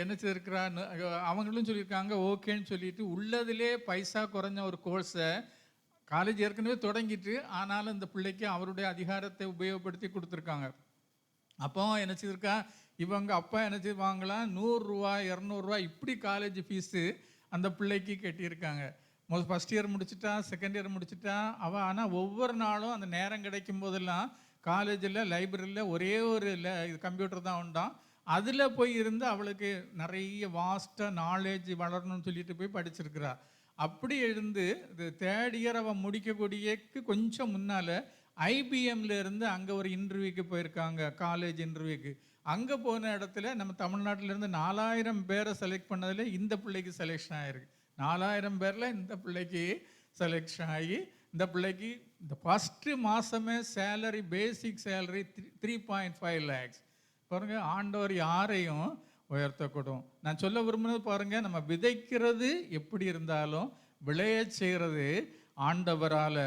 Speaker 6: என்ன செய்திருக்கிறான்னு அவங்களும் சொல்லியிருக்காங்க ஓகேன்னு சொல்லிட்டு உள்ளதிலே பைசா குறைஞ்ச ஒரு கோர்ஸை காலேஜ் ஏற்கனவே தொடங்கிட்டு ஆனாலும் இந்த பிள்ளைக்கு அவருடைய அதிகாரத்தை உபயோகப்படுத்தி கொடுத்துருக்காங்க. அப்போ என்ன செய்திருக்கா இவங்க அப்பா என்ன செய்வாங்களாம் 100 ரூபா 200 ரூபா இப்படி காலேஜ் ஃபீஸு அந்த பிள்ளைக்கு கட்டியிருக்காங்க. ஃபஸ்ட் இயர் முடிச்சுட்டா, செகண்ட் இயர் முடிச்சுட்டா அவள். ஆனால் ஒவ்வொரு நாளும் அந்த நேரம் கிடைக்கும் போதெல்லாம் காலேஜில் லைப்ரரியில் ஒரே ஒரு இது கம்ப்யூட்டர் தான் உண்டாம், அதில் போய் இருந்து அவளுக்கு நிறைய வாஸ்ட்டாக நாலேஜ் வளரணும்னு சொல்லிட்டு போய் படிச்சிருக்கிறா. அப்படி இருந்து இது தேர்ட் இயர் அவள் முடிக்கக்கூடியக்கு கொஞ்சம் முன்னால் ஐபிஎம்ல இருந்து அங்கே ஒரு இன்டர்வியூக்கு போயிருக்காங்க, காலேஜ் இன்டர்வியூக்கு. அங்கே போன இடத்துல நம்ம தமிழ்நாட்டிலேருந்து 4000 பேரை செலக்ட் பண்ணதில் இந்த பிள்ளைக்கு செலெக்ஷன் ஆகிருக்கு. 4000 பேரில் இந்த பிள்ளைக்கு செலெக்ஷன் ஆகி இந்த பிள்ளைக்கு இந்த ஃபஸ்ட்டு மாதமே சேலரி, பேசிக் சேலரி 3.5 lakhs. பாருங்கள், ஆண்டவர் யாரையும் உயர்த்தக்கூடும். நான் சொல்ல விரும்புனது பாருங்கள், நம்ம விதைக்கிறது எப்படி இருந்தாலும் விளைய செய்கிறது ஆண்டவரால்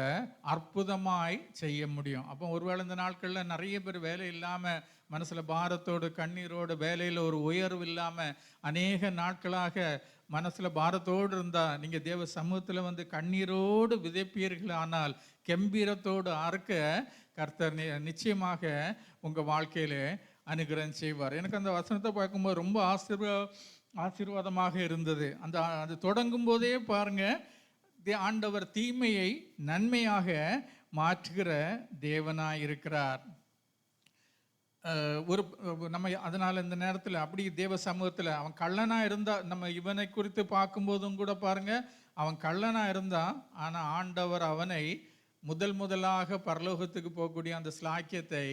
Speaker 6: அற்புதமாய் செய்ய முடியும். அப்போ ஒருவேளை இந்த நாட்களில் நிறைய பேர் வேலை இல்லாமல் மனசில் பாரத்தோடு கண்ணீரோடு வேலையில் ஒரு உயர்வு இல்லாமல் அநேக நாட்களாக மனசில் பாரத்தோடு இருந்தால் நீங்கள் தேவ சமூகத்தில் வந்து கண்ணீரோடு விதைப்பீர்கள், ஆனால் கம்பீரத்தோடு அறுக்க கர்த்தர் நிச்சயமாக உங்கள் வாழ்க்கையில் அனுகிரகம் செய்வார். எனக்கு அந்த வசனத்தை பார்க்கும்போது ரொம்ப ஆசீர்வாதமாக இருந்தது. அது தொடங்கும் போதே பாருங்கள், ஆண்டவர் தீமையை நன்மையாக மாற்றுகிற தேவனாக இருக்கிறார். ஒரு நம்ம அதனால் இந்த நேரத்தில் அப்படி தேவ சமூகத்தில் அவன் கள்ளனாக இருந்தால், நம்ம இவனை குறித்து பார்க்கும்போதும் கூட பாருங்கள், அவன் கள்ளனாக இருந்தான், ஆனால் ஆண்டவர் அவனை முதலாக பரலோகத்துக்கு போகக்கூடிய அந்த ஸ்லாக்கியத்தை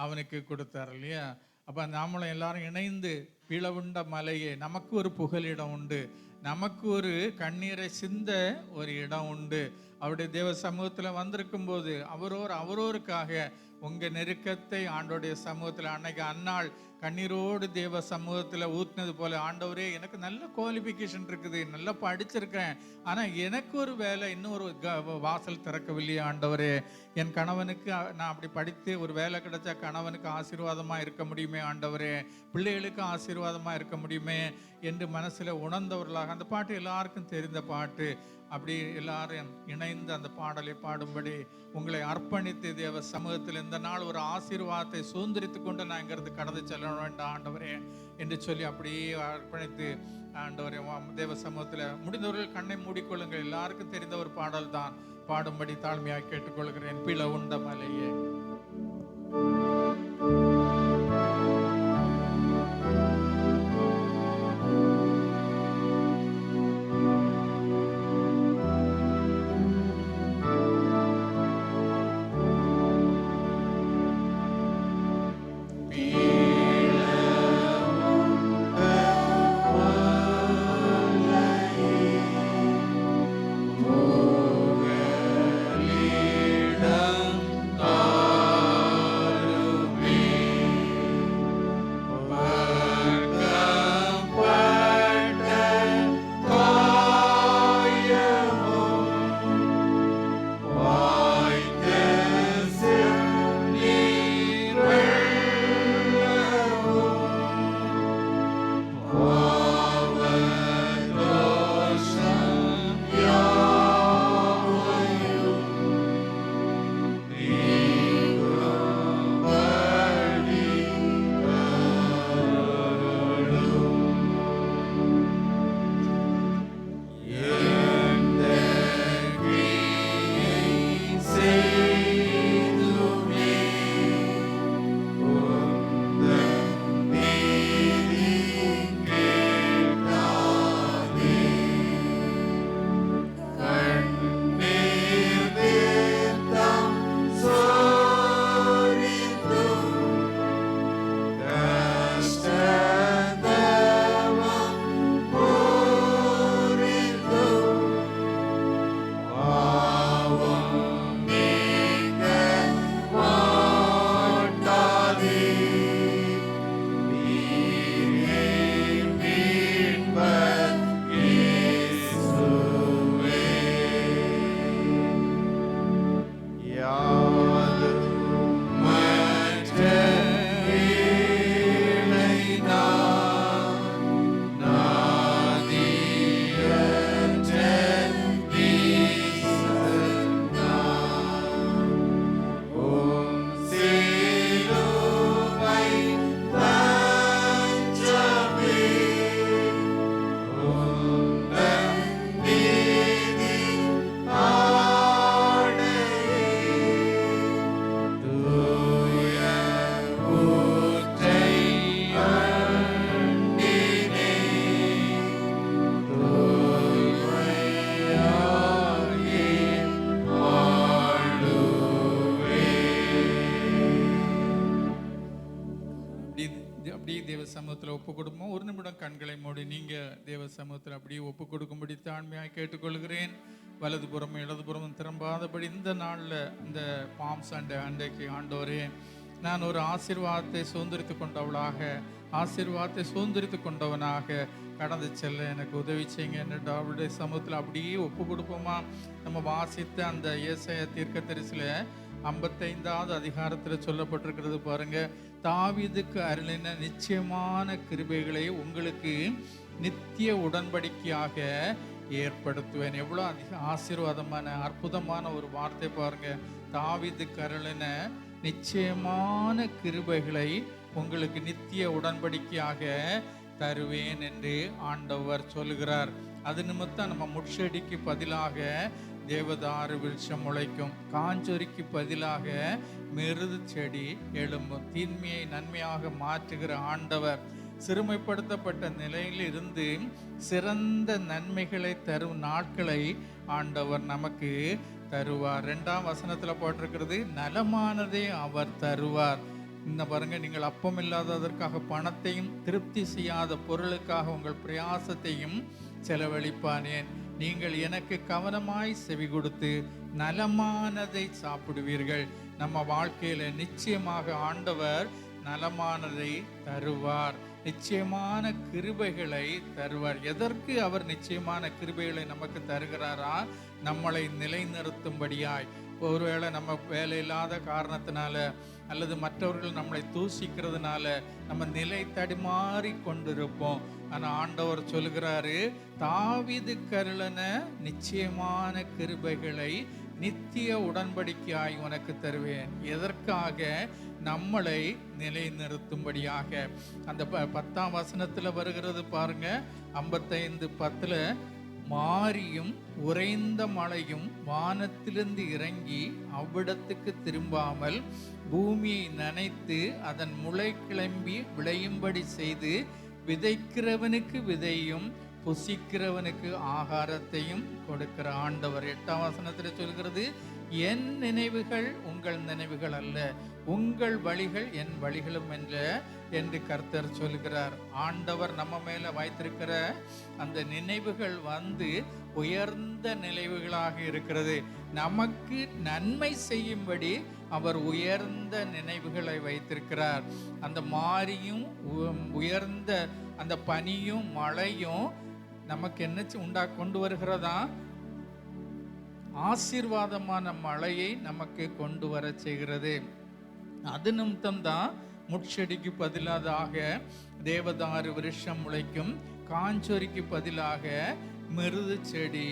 Speaker 6: அவனுக்கு கொடுத்தார் இல்லையா. அப்போ நாமளும் எல்லாரும் இணைந்து பிளவுண்ட மலையே, நமக்கு ஒரு புகலிடம் உண்டு, நமக்கு ஒரு கண்ணீரை சிந்த ஒரு இடம் உண்டு. அவருடைய தேவ சமூகத்தில் வந்திருக்கும் போது அவரோருக்காக உங்கள் நெருக்கத்தை ஆண்டோடைய சமூகத்தில், அன்னைக்கு அன்னாள் கண்ணீரோடு தேவ சமூகத்தில் ஊற்றினது போல, ஆண்டவரே எனக்கு நல்ல குவாலிஃபிகேஷன் இருக்குது, நல்லா படிச்சிருக்கேன், ஆனால் எனக்கு ஒரு வேலை இன்னும் ஒரு வாசல் திறக்கவில்லையே ஆண்டவரே, என் கணவனுக்கு நான் அப்படி படித்து ஒரு வேலை கிடைச்சா கணவனுக்கு ஆசீர்வாதமாக இருக்க முடியுமே ஆண்டவரே, பிள்ளைகளுக்கு ஆசீர்வாதமாக இருக்க முடியுமே என்று மனசில் உணர்ந்தவர்களாக, அந்த பாட்டு எல்லாருக்கும் தெரிந்த பாட்டு, அப்படி எல்லாரும் இணைந்து அந்த பாடலை பாடும்படி உங்களை அர்ப்பணித்து தேவ சமூகத்தில் இந்த நாள் ஒரு ஆசீர்வாதத்தை சுதந்திரித்து கொண்டு நான் இங்கிருந்து கடந்து செல்ல வேண்டாம் ஆண்டவரே என்று சொல்லி அப்படியே அர்ப்பணித்து ஆண்டவரே தேவ சமூகத்தில் முடிந்தவர்கள் கண்ணை மூடிக்கொள்ளுங்கள். எல்லாருக்கும் தெரிந்த ஒரு பாடல் தான், பாடும்படி தாழ்மையாக கேட்டுக்கொள்கிறேன். பிளவுண்ட மலையே.
Speaker 3: Oh
Speaker 6: சமூகத்தில் ஒப்பு கொடுப்போம். ஒரு நிமிடம் கண்களை மூடி நீங்கள் தேவ சமூகத்தில் அப்படியே ஒப்பு கொடுக்கும்படி தாழ்மையாக கேட்டுக்கொள்கிறேன். வலதுபுறமும் இடதுபுறமும் திரும்பாதபடி இந்த நாளில் இந்த பாம் சண்டே அன்றைக்கு ஆண்டவரே, நான் ஒரு ஆசீர்வாதத்தை சுதந்திரித்து கொண்டவளாக, ஆசீர்வாதத்தை சுதந்திரித்து கொண்டவனாக கடந்து செல்ல எனக்கு உதவி செய்யுங்க என்று அவருடைய சமூகத்தில் அப்படியே ஒப்பு கொடுப்போமா? நம்ம வாசித்த அந்த ஏசாயா தீர்க்கதரிசியில் 55வது அதிகாரத்தில் சொல்லப்பட்டிருக்கிறது பாருங்க, தாவீதுக்கு அருளின நிச்சயமான கிருபைகளை உங்களுக்கு நித்திய உடன்படிக்கையாக ஏற்படுத்துவேன். எவ்வளோ ஆசீர்வாதமான அற்புதமான ஒரு வார்த்தை பாருங்க. தாவீதுக்கு அருளின நிச்சயமான கிருபைகளை உங்களுக்கு நித்திய உடன்படிக்கையாக தருவேன் என்று ஆண்டவர் சொல்கிறார். அது நிமித்தம் நம்ம முட்செடிக்கு பதிலாக தேவதாரு விருட்சம் முளைக்கும், காஞ்சொரிக்கு பதிலாக மிருது செடி எழும்பும். தீன்மையை நன்மையாக மாற்றுகிற ஆண்டவர் சிறுமைப்படுத்தப்பட்ட நிலையில் இருந்து சிறந்த நன்மைகளை தரும் நாட்களை ஆண்டவர் நமக்கு தருவார். 2ஆம் வசனத்தில் போட்டிருக்கிறது, நலமானதை அவர் தருவார். இந்த பாருங்க, நீங்கள் அப்பம் இல்லாததற்காக பணத்தையும் திருப்தி செய்யாத பொருளுக்காக உங்கள் பிரயாசத்தையும் செலவழிப்பானேன். நீங்கள் எனக்கு கவனமாய் செவி கொடுத்து நலமானதை சாப்பிடுவீர்கள். நம்ம வாழ்க்கையில நிச்சயமாக ஆண்டவர் நலமானதை தருவார், நிச்சயமான கிருபைகளை தருவார். எதற்கு அவர் நிச்சயமான கிருபைகளை நமக்கு தருகிறாரா? நம்மளை நிலைநிறுத்தும்படியாய். ஒருவேளை நம்ம வேலை இல்லாத காரணத்தினால அல்லது மற்றவர்கள் நம்மளை தூசிக்கிறதுனால நம்ம நிலை தடுமாறி கொண்டிருப்போம். ஆனால் ஆண்டவர் சொல்கிறாரு, தாவீதுக்கு அருளின நிச்சயமான கிருபைகளை நித்திய உடன்படிக்கையாய் உனக்கு தருவேன். எதற்காக? நம்மளை நிலைநிறுத்தும்படியாக. அந்த 10ஆம் வசனத்தில் வருகிறது பாருங்க, 55:10, மாரியும் உறைந்த மழையும் வானத்திலிருந்து இறங்கி அவ்விடத்துக்கு திரும்பாமல் பூமியை நனைத்து அதன் முளை கிளம்பி விளையும்படி செய்து விதைக்கிறவனுக்கு விதையும் புசிக்கிறவனுக்கு ஆகாரத்தையும் கொடுக்கிற ஆண்டவர். 8ஆம் வசனத்தில் சொல்கிறது, என் நினைவுகள் உங்கள் நினைவுகள் அல்ல, உங்கள் வழிகள் என் வழிகளும் என்று கர்த்தர் சொல்கிறார். ஆண்டவர் நம்ம மேல வைத்திருக்கிற அந்த நினைவுகள் உயர்ந்த நினைவுகளாக இருக்கிறது. நமக்கு நன்மை செய்யும்படி அவர் உயர்ந்த நினைவுகளை வைத்திருக்கிறார். அந்த மாரியும் உயர்ந்த அந்த பனியும் மழையும் நமக்கு என்ன கொண்டு வருகிறதா? ஆசீர்வாதமான மழையை நமக்கு கொண்டு வர செய்கிறது. அது நிமித்தம்தான் முட்செடிக்கு பதிலாக தேவதாரு விருட்சம் முளைக்கும், காஞ்சொரிக்கு பதிலாக மிருது செடி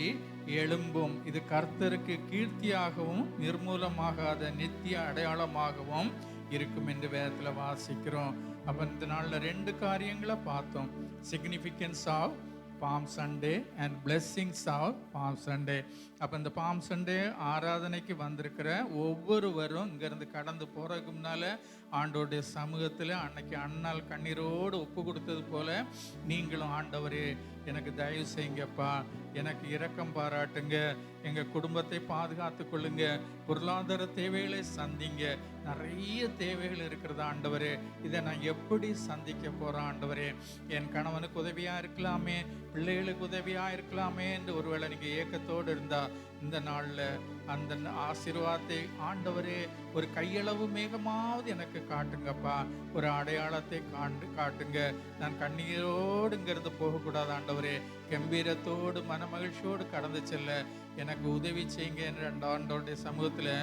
Speaker 6: எழும்பும். இது கர்த்தருக்கு கீர்த்தியாகவும் நிர்மூலமாகாத நித்திய அடையாளமாகவும் இருக்கும் என்று வேதத்தில் வாசிக்கிறோம். அப்போ இந்த நாளில் 2 காரியங்களை பார்த்தோம். Significance of bomb Sunday and blessings of bomb Sunday. அப்போ இந்த பாம் சண்டே ஆராதனைக்கு வந்திருக்கிற ஒவ்வொருவரும் இங்கேருந்து கடந்து போகிறதுக்கு முன்னால் ஆண்டோடைய சமூகத்தில் அன்னைக்கு அண்ணால் கண்ணீரோடு ஒப்பு கொடுத்தது போல நீங்களும், ஆண்டவரே எனக்கு தயவு செய்யுங்கப்பா, எனக்கு இரக்கம் பாராட்டுங்க, எங்கள் குடும்பத்தை பாதுகாத்து கொள்ளுங்க, பொருளாதார தேவைகளை சந்திங்க, நிறைய தேவைகள் இருக்கிறது ஆண்டவரே, இதை நான் எப்படி சந்திக்க போகிறேன் ஆண்டவரே, என் கணவனுக்கு உதவியாக இருக்கலாமே, பிள்ளைகளுக்கு உதவியாக இருக்கலாமே என்று ஒருவேளை நீங்கள் ஏக்கத்தோடு இருந்தால் இந்த நாளில் அந்த ஆசீர்வாதத்தை ஆண்டவரே ஒரு கையளவு மேகமாவது எனக்கு காட்டுங்கப்பா, ஒரு அடையாளத்தை காட்டுங்க. நான் கண்ணீரோடு இங்கிருந்து போகக்கூடாது ஆண்டவரே, கம்பீரத்தோடு மனமகிழ்ச்சியோடு கடந்து செல்ல எனக்கு உதவி செய்யுங்க என்று ஆண்டவருடைய சமூகத்தில்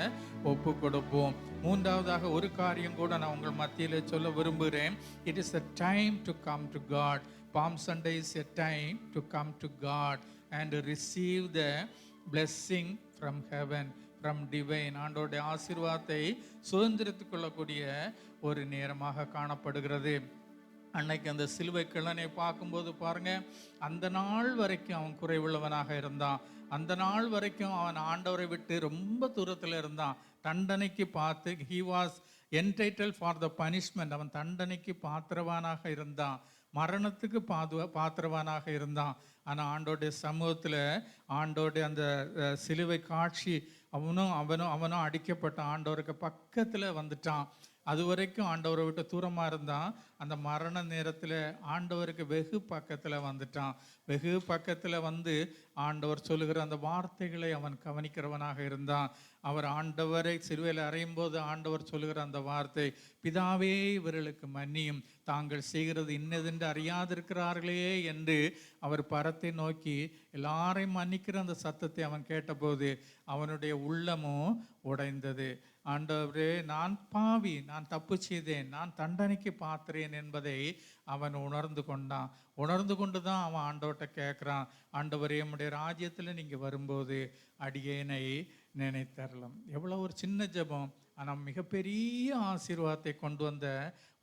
Speaker 6: ஒப்பு கொடுப்போம். 3வதாக ஒரு காரியம் கூட நான் உங்கள் மத்தியில் சொல்ல விரும்புகிறேன். It is a time to come to God. Palm Sunday is a time to come to God and receive the blessing from heaven, from divine. ஆண்டவருடைய ஆசீர்வாதத்தை சுதந்திரத்துக் கொள்ளக்கூடிய ஒரு நேரமாக காணப்படுகிறது. அன்னைக்கு அந்த சிலுவை கிழனை பார்க்கும்போது பாருங்க, அந்த நாள் வரைக்கும் அவன் குறைவுள்ளவனாக இருந்தான். அந்த நாள் வரைக்கும் அவன் ஆண்டவரை விட்டு ரொம்ப தூரத்தில் இருந்தான். தண்டனைக்கு பார்த்து he was entitled for the punishment. அவன் தண்டனைக்கு பாத்திரவானாக இருந்தான், மரணத்துக்கு பாத்திரவானாக இருந்தான். ஆனால் ஆண்டோடைய சமூகத்தில் ஆண்டோடைய அந்த சிலுவை காட்சி அவனும் அடிக்கப்பட்ட ஆண்டவருக்கு பக்கத்தில் வந்துட்டான். அது வரைக்கும் ஆண்டவரை விட்டு தூரமாக இருந்தான். அந்த மரண நேரத்தில் ஆண்டவருக்கு வெகு பக்கத்தில் வந்துட்டான். வெகு பக்கத்தில் வந்து ஆண்டவர் சொல்லுகிற அந்த வார்த்தைகளை அவன் கவனிக்கிறவனாக இருந்தான். அவர் ஆண்டவரை சிலுவையில் அறையும் போது ஆண்டவர் சொல்லுகிற அந்த வார்த்தை, பிதாவே இவர்களுக்கு மன்னியும், தாங்கள் செய்கிறது இன்னதென்று அறியாதிருக்கிறார்களே என்று அவர் பரத்தை நோக்கி எல்லாரையும் மன்னிக்கிற அந்த சத்தத்தை அவன் கேட்டபோது அவனுடைய உள்ளமும் உடைந்தது. ஆண்டவரே, நான் பாவி, நான் தப்பு செய்தேன், நான் தண்டனைக்கு பாத்திரேன் என்பதை அவன் உணர்ந்து கொண்டான். உணர்ந்து கொண்டு தான் அவன் ஆண்டவர்கிட்ட கேட்குறான், ஆண்டவரே உம்முடைய ராஜ்யத்தில் நீங்கள் வரும்போது அடியேனை நினைத்தரலாம். எவ்வளோ ஒரு சின்ன ஜெபம், ஆனால் மிகப்பெரிய ஆசீர்வாதத்தை கொண்டு வந்த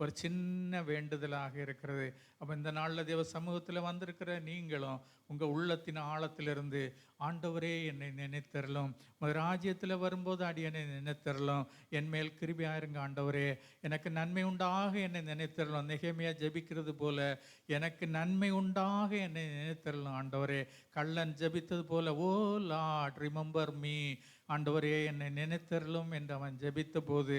Speaker 6: ஒரு சின்ன வேண்டுதலாக இருக்கிறது. அப்போ இந்த நாளில் தேவ சமூகத்தில் வந்திருக்கிற நீங்களும் உங்கள் உள்ளத்தின் ஆழத்திலிருந்து, ஆண்டவரே என்னை நினைத்தரலும், ராஜ்யத்தில் வரும்போது அடியனை நினைத்தரலும், என் மேல் கிருபையாயிருங்க ஆண்டவரே, எனக்கு நன்மை உண்டாக என்னை நினைத்தரலும். நெகேமியா ஜெபிக்கிறது போல எனக்கு நன்மை உண்டாக என்னை நினைத்தரலும் ஆண்டவரே. கள்ளன் ஜெபித்தது போல, ஓ லார்ட் ரிமெம்பர் மீ, ஆண்டவரே என்னை நினைத்தரலும் என்று அவன் ஜெபித்த போது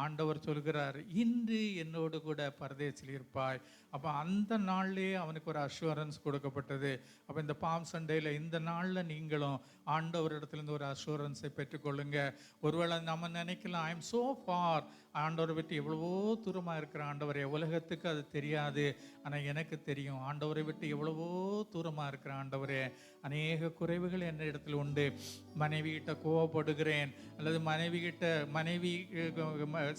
Speaker 6: ஆண்டவர் சொல்கிறார், இன்று என்னோடு கூட பரதேசில் இருப்பாய். அப்போ அந்த நாள்லேயே அவனுக்கு ஒரு அஷூரன்ஸ் கொடுக்கப்பட்டது. அப்போ இந்த பாம் சண்டேயில் இந்த நாளில் நீங்களும் ஆண்டவரிடத்துலேருந்து ஒரு அஷூரன்ஸை பெற்றுக்கொள்ளுங்க. ஒருவேளை நம்ம நினைக்கலாம், ஐ எம் ஸோ ஃபார், ஆண்டவரை விட்டு எவ்வளவோ தூரமாக இருக்கிற ஆண்டவரே, உலகத்துக்கு அது தெரியாது, ஆனால் எனக்கு தெரியும், ஆண்டவரை விட்டு எவ்வளவோ தூரமாக இருக்கிற ஆண்டவரே, அநேக குறைவுகள் என்ன இடத்துல உண்டு. மனைவிகிட்ட கோவப்படுகிறேன், அல்லது மனைவி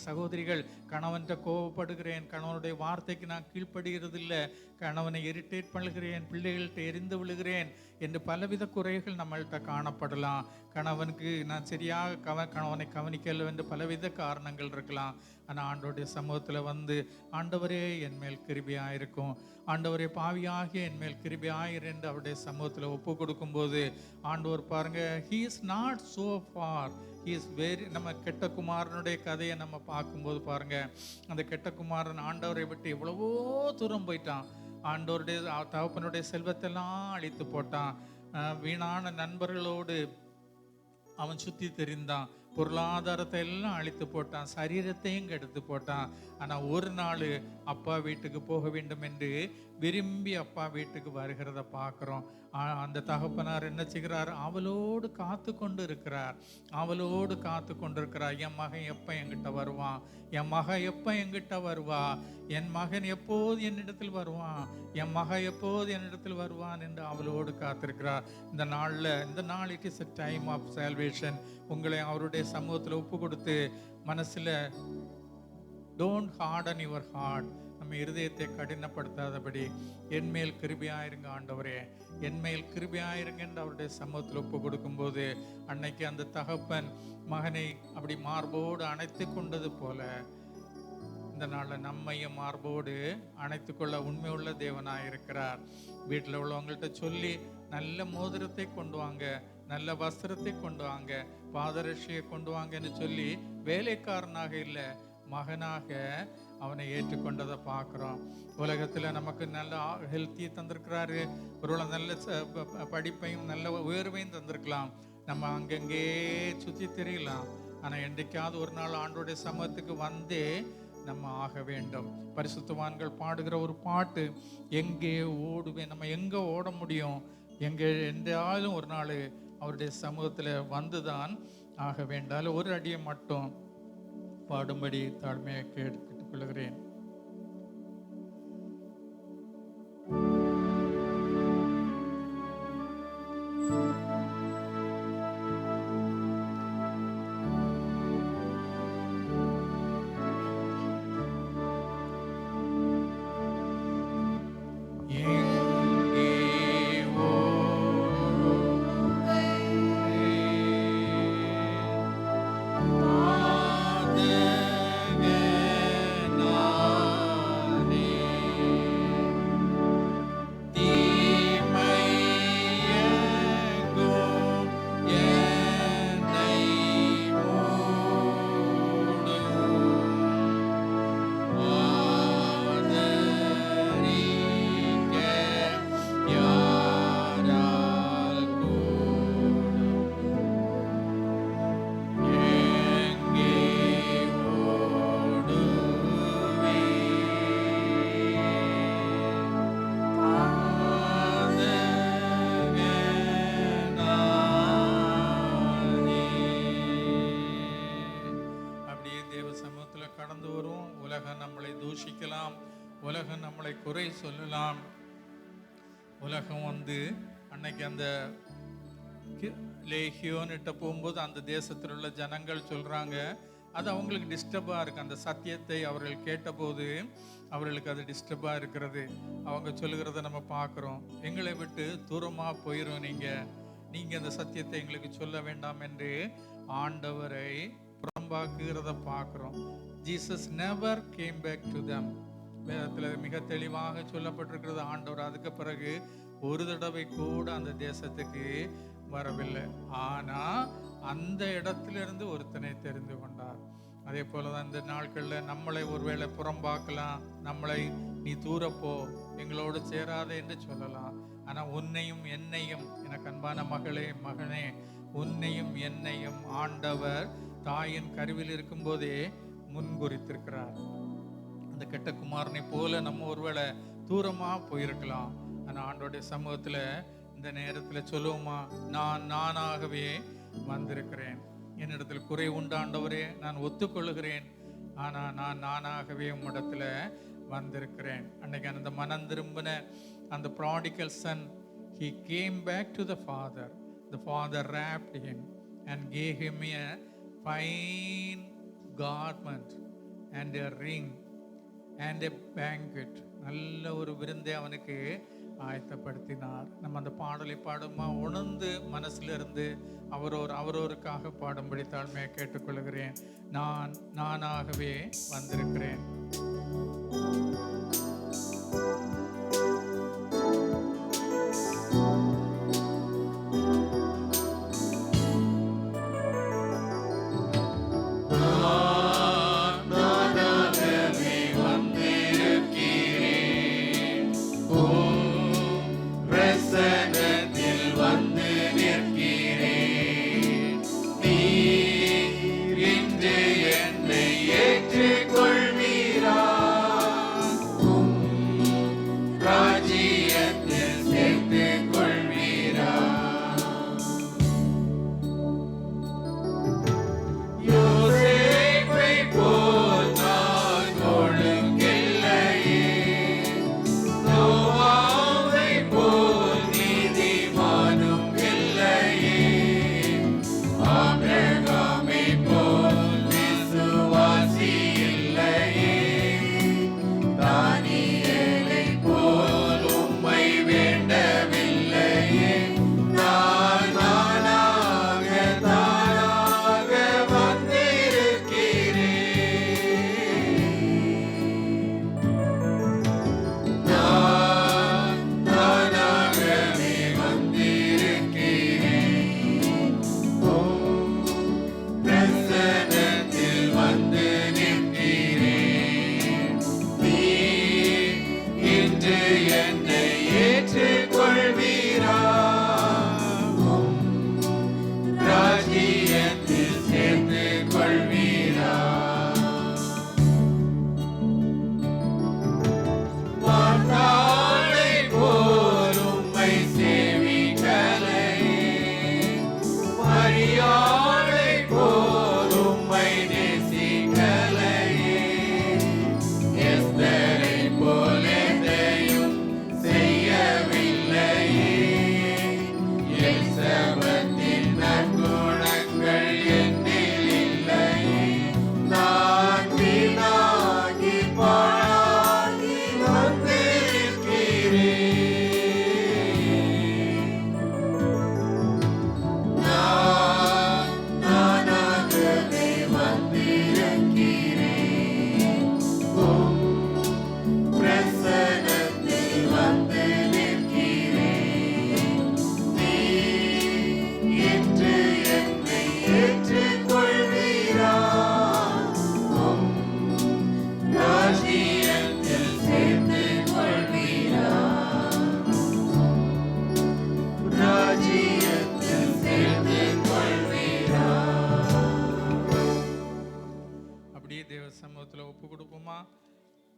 Speaker 6: சகோதரிகள் கணவன்கிட்ட கோவப்படுகிறேன், கணவனுடைய வார்த்தைக்கு நான் கீழ்ப்படுகிறது இல்லை, கணவனை இரிட்டேட் பண்ணுகிறேன், பிள்ளைகள்கிட்ட எரிந்து விழுகிறேன் என்று பலவித குறைகள் நம்மள்கிட்ட காணப்படலாம். கணவனுக்கு நான் சரியாக கணவனை கவனிக்கல என்று பலவித காரணங்கள் இருக்கலாம். ஆனால் ஆண்டவருடைய சமூகத்தில் வந்து, ஆண்டவரே என் மேல் கிருபையாயிருக்கும், ஆண்டவரே பாவியாகிய என் மேல் கிருபையாயிரு என்று அவருடைய சமூகத்தில் ஒப்பு கொடுக்கும்போது ஆண்டவர் பாருங்க, he is not so for, he is very. நம்ம கெட்ட குமாரனுடைய கதையை நம்ம பார்க்கும்போது பாருங்க, அந்த கெட்ட குமாரன் ஆண்டவரை விட்டு எவ்வளவோ தூரம் போயிட்டான். ஆண்டவருடைய தகப்பனுடைய செல்வத்தெல்லாம் அழித்து போட்டான். வீணான நண்பர்களோடு அவன் சுற்றி தெரிந்தான். பொருளாதாரத்தை எல்லாம் அழித்து போட்டான், சரீரத்தையும் கெடுத்து போட்டான். ஆனால் ஒரு நாள் அப்பா வீட்டுக்கு போக வேண்டும் என்று விரும்பி அப்பா வீட்டுக்கு வருகிறத பார்க்குறோம். அந்த தகப்பனார் என்ன செய்கிறார், அவளோடு காத்து கொண்டு இருக்கிறார். என் மகன் எப்போ என்கிட்ட வருவான், என் மகன் எப்போ என்கிட்ட வருவா, என் மகன் எப்போது என்னிடத்தில் வருவான், என் மகன் எப்போது என்னிடத்தில் வருவான் என்று அவளோடு காத்திருக்கிறார். இந்த நாள் it is a time of salvation. உங்களை அவருடைய சமூகத்தில் ஒப்பு கொடுத்து மனசில் டோன்ட் ஹார்டன் யுவர் ஹார்ட், நம்ம இருதயத்தை கடினப்படுத்தாதபடி, என் மேல் கிருபையாயிருங்க ஆண்டவரே, என் மேல் கிருபையாயிருங்க என்று அவருடைய சமூகத்தில் ஒப்பு கொடுக்கும்போது, அன்னைக்கு அந்த தகப்பன் மகனை அப்படி மார்போடு அணைத்து கொண்டது போல இந்த நாளில் நம்மையும் மார்போடு அணைத்து கொள்ள உண்மையுள்ள தேவனாயிருக்கிறார். வீட்டில் உள்ளவங்கள்ட்ட சொல்லி நல்ல மோதிரத்தை கொண்டு வாங்க, நல்ல வஸ்திரத்தை கொண்டு வாங்க, பாதரட்சியை கொண்டு வாங்கன்னு சொல்லி வேலைக்காரனாக இல்லை, மகனாக அவனை ஏற்றுக்கொண்டதை பார்க்குறோம். உலகத்தில் நமக்கு நல்ல ஹெல்த்தியை தந்திருக்கிறாரு, ஒரு நல்ல படிப்பையும் நல்ல உயர்வையும் தந்திருக்கலாம். நம்ம அங்கங்கே சுற்றி தெரியலாம். ஆனால் என்றைக்காவது ஒரு நாள் ஆண்டோடைய சமூகத்துக்கு வந்தே நம்ம ஆக வேண்டும். பரிசுத்தவான்கள் பாடுகிற ஒரு பாட்டு, எங்கே ஓடுவேன், நம்ம எங்கே ஓட முடியும், எங்கே என்றாலும் ஒரு நாள் அவருடைய சமூகத்தில் வந்துதான் ஆக வேண்டாம். ஒரு அடியை மட்டும் பாடும்படி தாழ்மையை கேட்டுக்கொள்கிறேன்.
Speaker 3: Amen.
Speaker 6: கடந்து வரும். உலகம் நம்மளை தூஷிக்கலாம், உலகம் நம்மளை குறை சொல்லலாம். உலகம் அன்னைக்கு அந்த லேகியோன்கிட்ட போகும்போது அந்த தேசத்தில் உள்ள ஜனங்கள் சொல்கிறாங்க, அது அவங்களுக்கு டிஸ்டர்பாக இருக்குது. அந்த சத்தியத்தை அவர்கள் கேட்டபோது அவர்களுக்கு அது டிஸ்டர்பாக இருக்கிறது. அவங்க சொல்லுகிறத நம்ம பார்க்குறோம், எங்களை விட்டு தூரமாக போயிடும், நீங்கள் அந்த சத்தியத்தை எங்களுக்கு சொல்ல வேண்டாம் என்று ஆண்டவரை புறம்பாக்குகிறத பார்க்குறோம். Jesus never came back to them. வேதத்தில் மிக தெளிவாக சொல்லப்பட்டிருக்கிறது, ஆண்டவர் அதுக்கு பிறகு ஒரு தடவை கூட அந்த தேசத்துக்கு வரவில்லை. ஆனால் அந்த இடத்திலிருந்து ஒருத்தனை தெரிந்து கொண்டார். அதே போல தான் இந்த நாட்களில் நம்மளை ஒருவேளை புறம்பாக்கலாம், நம்மளை நீ தூரப்போ, எங்களோடு சேராதே என்று சொல்லலாம். ஆனால் உன்னையும் என்னையும், எனக்கு அன்பான மகளே மகனே, உன்னையும் என்னையும் ஆண்டவர் தாயின் கருவில் இருக்கும்போதே முன்குறித்திருக்கிறார். அந்த கெட்ட குமாரனை போல நம்ம ஒருவேளை தூரமாக போயிருக்கலாம். ஆனால் ஆண்டோடைய சமூகத்தில் இந்த நேரத்தில் சொல்லுவோமா, நான் நானாகவே வந்திருக்கிறேன், என்னிடத்தில் குறை உண்டு ஆண்டவரே, நான் ஒத்துக்கொள்ளுகிறேன், ஆனால் நான் நானாகவே உம்மிடத்தில் வந்திருக்கிறேன். அன்னைக்கு அந்த மனம் திரும்பின அந்த prodigal son, he came back to the father. The father wrapped him and gave him a fine garment and a ring and a banquet. நல்ல ஒரு விருந்தை அவனுக்கு ஆயத்தப்படுத்தினார். நம்ம அந்த பாடலை பாடுமா உணர்ந்து மனசிலிருந்து அவரோருக்காக பாடும்படி தாழ்மையை கேட்டுக்கொள்கிறேன். நானாகவே வந்திருக்கிறேன்.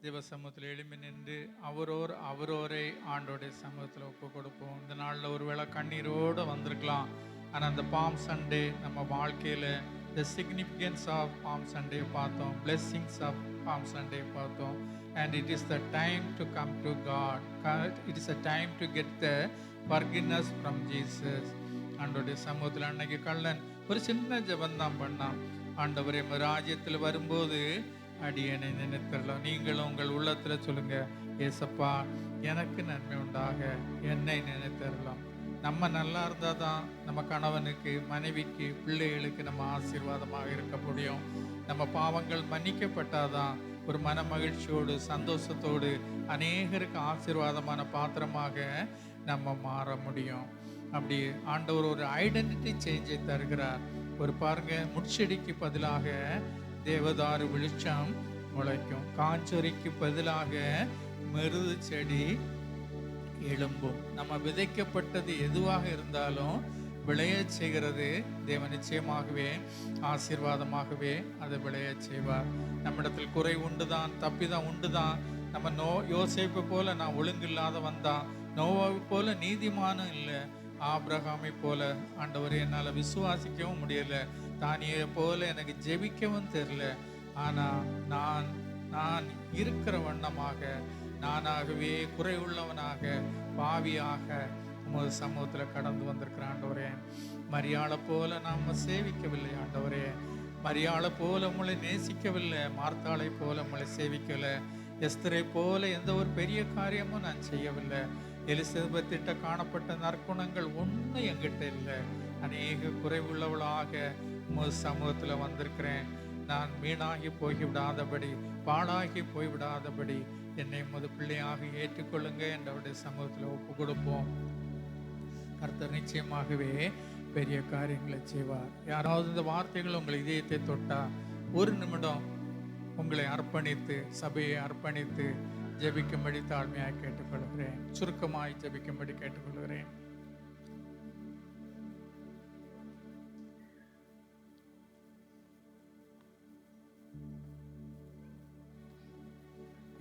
Speaker 6: தேவ சமூகத்தில் எளிமை நின்று அவரோரை ஆண்டோடைய சமூகத்தில் ஒப்பு கொடுப்போம். இந்த நாளில் ஒருவேளை கண்ணீரோடு வந்திருக்கலாம். ஆனால் அந்த பாம் சண்டே நம்ம வாழ்க்கையில் the significance of bomb Sunday பார்த்தோம், பிளெஸ்ஸிங்ஸ் ஆஃப் பாம் சண்டே பார்த்தோம். And it is the time to come to God. It is a time to get the forgiveness from Jesus. ஆண்டவருடைய சமூகத்தில் அன்னைக்கு கள்ளன் ஒரு சின்ன ஜெபம் தான் பண்ணான். ஆண்டவரே ராஜ்யத்தில் வரும்போது அடியனை நினைத்திரலாம். நீங்களும் உங்கள் உள்ளத்தில் சொல்லுங்க, ஏசப்பா எனக்கு நன்மை உண்டாக என்னை நினைத்திரலாம். நம்ம நல்லா இருந்தால் தான் நம்ம கணவனுக்கு, மனைவிக்கு, பிள்ளைகளுக்கு நம்ம ஆசீர்வாதமாக இருக்க முடியும். நம்ம பாவங்கள் மன்னிக்கப்பட்டாதான் ஒரு மன மகிழ்ச்சியோடு சந்தோஷத்தோடு அநேகருக்கு ஆசீர்வாதமான பாத்திரமாக நம்ம மாற முடியும். அப்படி ஆண்டவர் ஒரு ஐடென்டிட்டி சேஞ்சை தருகிறார். ஒரு பாருங்க, முட்செடிக்கு பதிலாக தேவதாரு வெளிச்சம் முளைக்கும், காஞ்சொரிக்கு பதிலாக மெருது செடி எழும்பும். நம்ம விதைக்கப்பட்டது எதுவாக இருந்தாலும் விளைய செய்கிறது தேவன் நிச்சயமாகவே ஆசீர்வாதமாகவே அதை விளைய செய்வார். நம்மிடத்தில் குறை உண்டுதான், தப்பிதான் உண்டுதான். நம்ம யோசேப்பை போல நான் ஒழுங்கில்லாத வந்தான், நோவாவை போல நீதிமானும் இல்லை, ஆபிரகாமை போல ஆண்டவரே என்னால் விசுவாசிக்கவும் முடியல, தானியை போல எனக்கு ஜெபிக்கவும் தெரியல. ஆனால் நான் இருக்கிற வண்ணமாக, நானாகவே குறை உள்ளவனாக, பாவியாக உமது சமூகத்தில் கடந்து வந்திருக்கிற ஆண்டவரே. மரியாளை போல நாம் சேவிக்கவில்லை ஆண்டவரே, மரியாளை போல உங்களை நேசிக்கவில்லை, மார்த்தாளை போல உங்களை சேவிக்கவில்லை, எஸ்தரை போல எந்த ஒரு பெரிய காரியமும் நான் செய்யவில்லை. எலிசபெத்திட்ட காணப்பட்ட நற்குணங்கள் ஒன்றும் என்கிட்ட இல்லை. அநேக குறைவுள்ளவளாக உமது சமூகத்தில் வந்திருக்கிறேன். நான் வீணாகி போய்விடாதபடி, பாழாகி போய்விடாதபடி என்னை உமது பிள்ளையாக ஏற்றுக்கொள்ளுங்க என்றவருடைய சமூகத்தில் ஒப்பு கொடுப்போம். கர்த்தர் நிச்சயமாகவே பெரிய காரியங்களை செய்வார். யாராவது இந்த வார்த்தைகள் உங்கள் இதயத்தை தொட்டா ஒரு நிமிடம் உங்களை அர்ப்பணித்து, சபையை அர்ப்பணித்து ஜெபிக்கும்படி தாழ்மையாக கேட்டுக்கொள்கிறேன். சுருக்கமாய் ஜெபிக்கும்படி கேட்டுக்கொள்கிறேன்.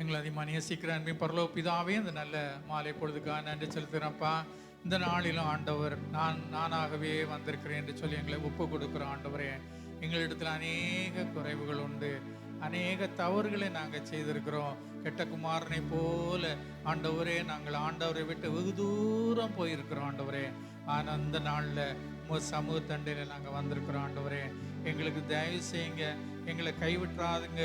Speaker 6: எங்களை அதிகமாக நேசிக்கிற அன்பின் பரலோக பிதாவே, இந்த நல்ல மாலை பொழுதுக்காக நன்றி செலுத்துகிறேன்ப்பா. இந்த நாளிலும் ஆண்டவர் நானாகவே வந்திருக்கிறேன் என்று சொல்லி எங்களை ஒப்பு கொடுக்குற ஆண்டவரே, எங்களிடத்தில் அநேக குறைவுகள் உண்டு, அநேக தவறுகளை நாங்கள் செய்திருக்கிறோம். கெட்ட குமாரனை போல ஆண்டவரே நாங்கள் ஆண்டவரை விட்டு வெகு தூரம் போயிருக்கிறோம் ஆண்டவரே. ஆனால் இந்த நாளில் சமூக தண்டையில் நாங்கள் வந்திருக்கிறோம் ஆண்டவரே. எங்களுக்கு தயவு செய்யுங்க, எங்களை கைவிட்டுறாதுங்க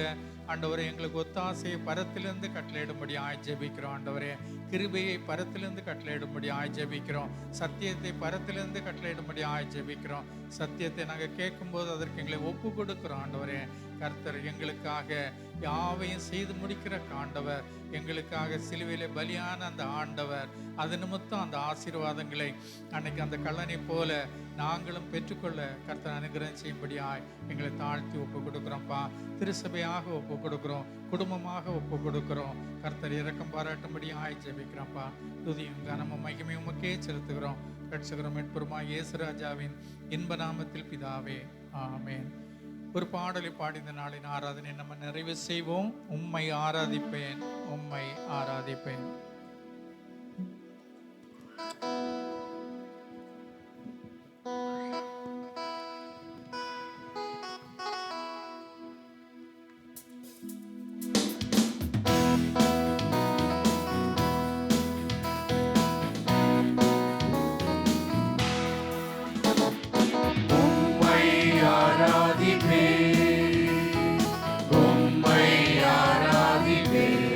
Speaker 6: ஆண்டவரே. எங்களுக்கு ஒத்தாசையை பரத்திலிருந்து கட்டளையிடும்படி ஜெபிக்கிறோம் ஆண்டவரே. கிருபையை பரத்திலிருந்து கட்டளையிடும்படி ஜெபிக்கிறோம். சத்தியத்தை பரத்திலிருந்து கட்டளையிடும்படி ஜெபிக்கிறோம். சத்தியத்தை நாங்கள் கேட்கும்போது அதற்கு எங்களை ஒப்பு கொடுக்கிறோம் ஆண்டவரே. கர்த்தர் எங்களுக்காக யாவையும் செய்து முடிக்கிற ஆண்டவர், எங்களுக்காக சிலுவையிலே பலியான அந்த ஆண்டவர், அது நிமித்தம் அந்த ஆசீர்வாதங்களை அன்னைக்கு அந்த கள்ளனை போல நாங்களும் பெற்றுக்கொள்ள கர்த்தர் அனுகிரகம் செய்யும்படியாய் எங்களை தாழ்த்தி ஒப்பு கொடுக்குறோம்ப்பா. திருசபையாக ஒப்பு கொடுக்குறோம், குடும்பமாக ஒப்பு கொடுக்குறோம். கர்த்தர் இரக்கம் பாராட்டும்படியாய் ஜெபிக்கிறோம்ப்பா. துதியும் கனமும் மகிமையும் உமக்கே செலுத்துகிறோம். ரட்சகரும் மீட்பருமாய் இயேசு ராஜாவின் இன்ப நாமத்தில் பிதாவே, ஆமென். ஒரு பாடலை பாடி இந்த நாளின் ஆராதனை நம்ம நிறைவு செய்வோம். உம்மை ஆராதிப்பேன், உம்மை ஆராதிப்பேன்.
Speaker 3: உம்மை ஆராதிப்பேன்,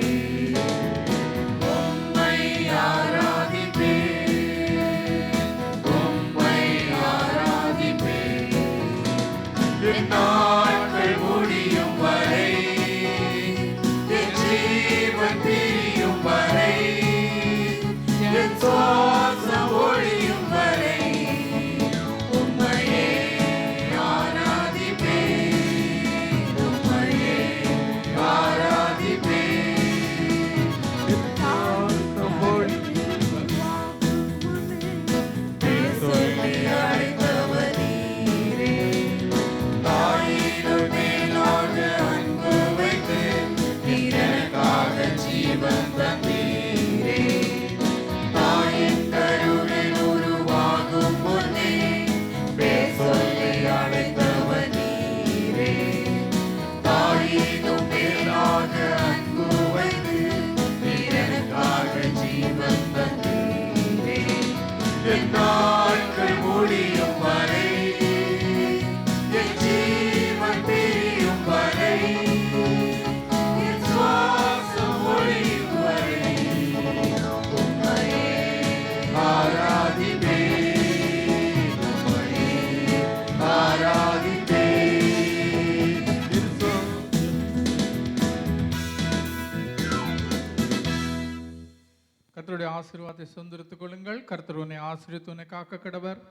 Speaker 6: ஆசீர்வாதத்தை சொந்தெடுத்துக் கொள்ளுங்கள். கர்த்தர் உன்னை ஆசீர்வதித்து உன்னை காக்க கடவர்.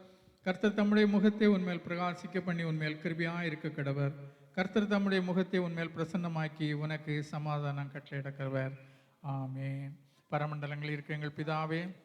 Speaker 6: கர்த்தர் தம்முடைய முகத்தை உன்மேல் பிரகாசிக்க பண்ணி உன்மேல் கிருபையாக இருக்க கடவர். கர்த்தர் தம்முடைய முகத்தை உன்மேல் பிரசன்னமாக்கி உனக்கு சமாதானம் கட்டளையிட கடவர். ஆமென். பரமண்டலங்களில் இருக்க எங்கள் பிதாவே,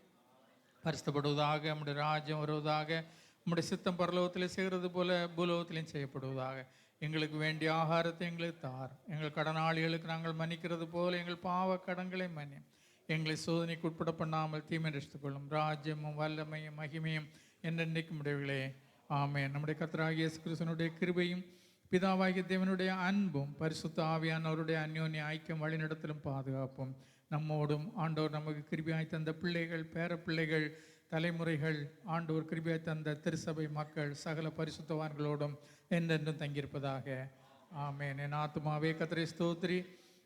Speaker 6: பரிசுத்தப்படுவதாக, நம்முடைய ராஜ்யம் வருவதாக, நம்முடைய சித்தம் பரலோகத்தில் செய்கிறது போல பூலோகத்திலையும் செய்யப்படுவதாக. எங்களுக்கு வேண்டிய ஆகாரத்தை எங்களுக்கு தார். எங்கள் கடனாளிகளுக்கு நாங்கள் மன்னிக்கிறது போல எங்கள் பாவ கடன்களை மன்னி. எங்களை சோதனைக்கு உட்பட பண்ணாமல் தீமை ரசித்துக்கொள்ளும். ராஜ்யமும் வல்லமையும் மகிமையும் என்றென்றைக்கும் உடையவர்களே. ஆமென். நம்முடைய கர்த்தராகிய இயேசு கிறிஸ்துவினுடைய கிருபையும் பிதாவாகிய தேவனுடைய அன்பும் பரிசுத்த ஆவியானவருடைய அந்யோன்ய ஐக்கியம் வழிநடத்தலும் பாதுகாப்பும் நம்மோடும் ஆண்டவர் நமக்கு கிருபையாய் தந்த பிள்ளைகள், பேர பிள்ளைகள், தலைமுறைகள், ஆண்டவர் கிருபையாய் தந்த திருசபை மக்கள், சகல பரிசுத்தவான்களோடும் என்றென்றும் தங்கியிருப்பதாக. ஆமென். என் ஆத்துமாவே கர்த்தரை ஸ்தோத்திரி,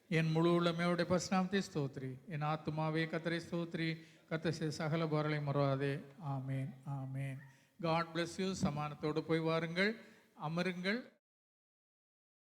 Speaker 6: என் முழு உள்ளமையோட பரிசுநாமத்தை ஸ்தோத்திரி. என் ஆத்துமாவே கர்த்தரை ஸ்தோத்திரி, கர்த்தர் சகல போரலை மறவாதே. ஆமென். ஆமென். God bless you. சமானத்தோடு போய் வாருங்கள், அமருங்கள்.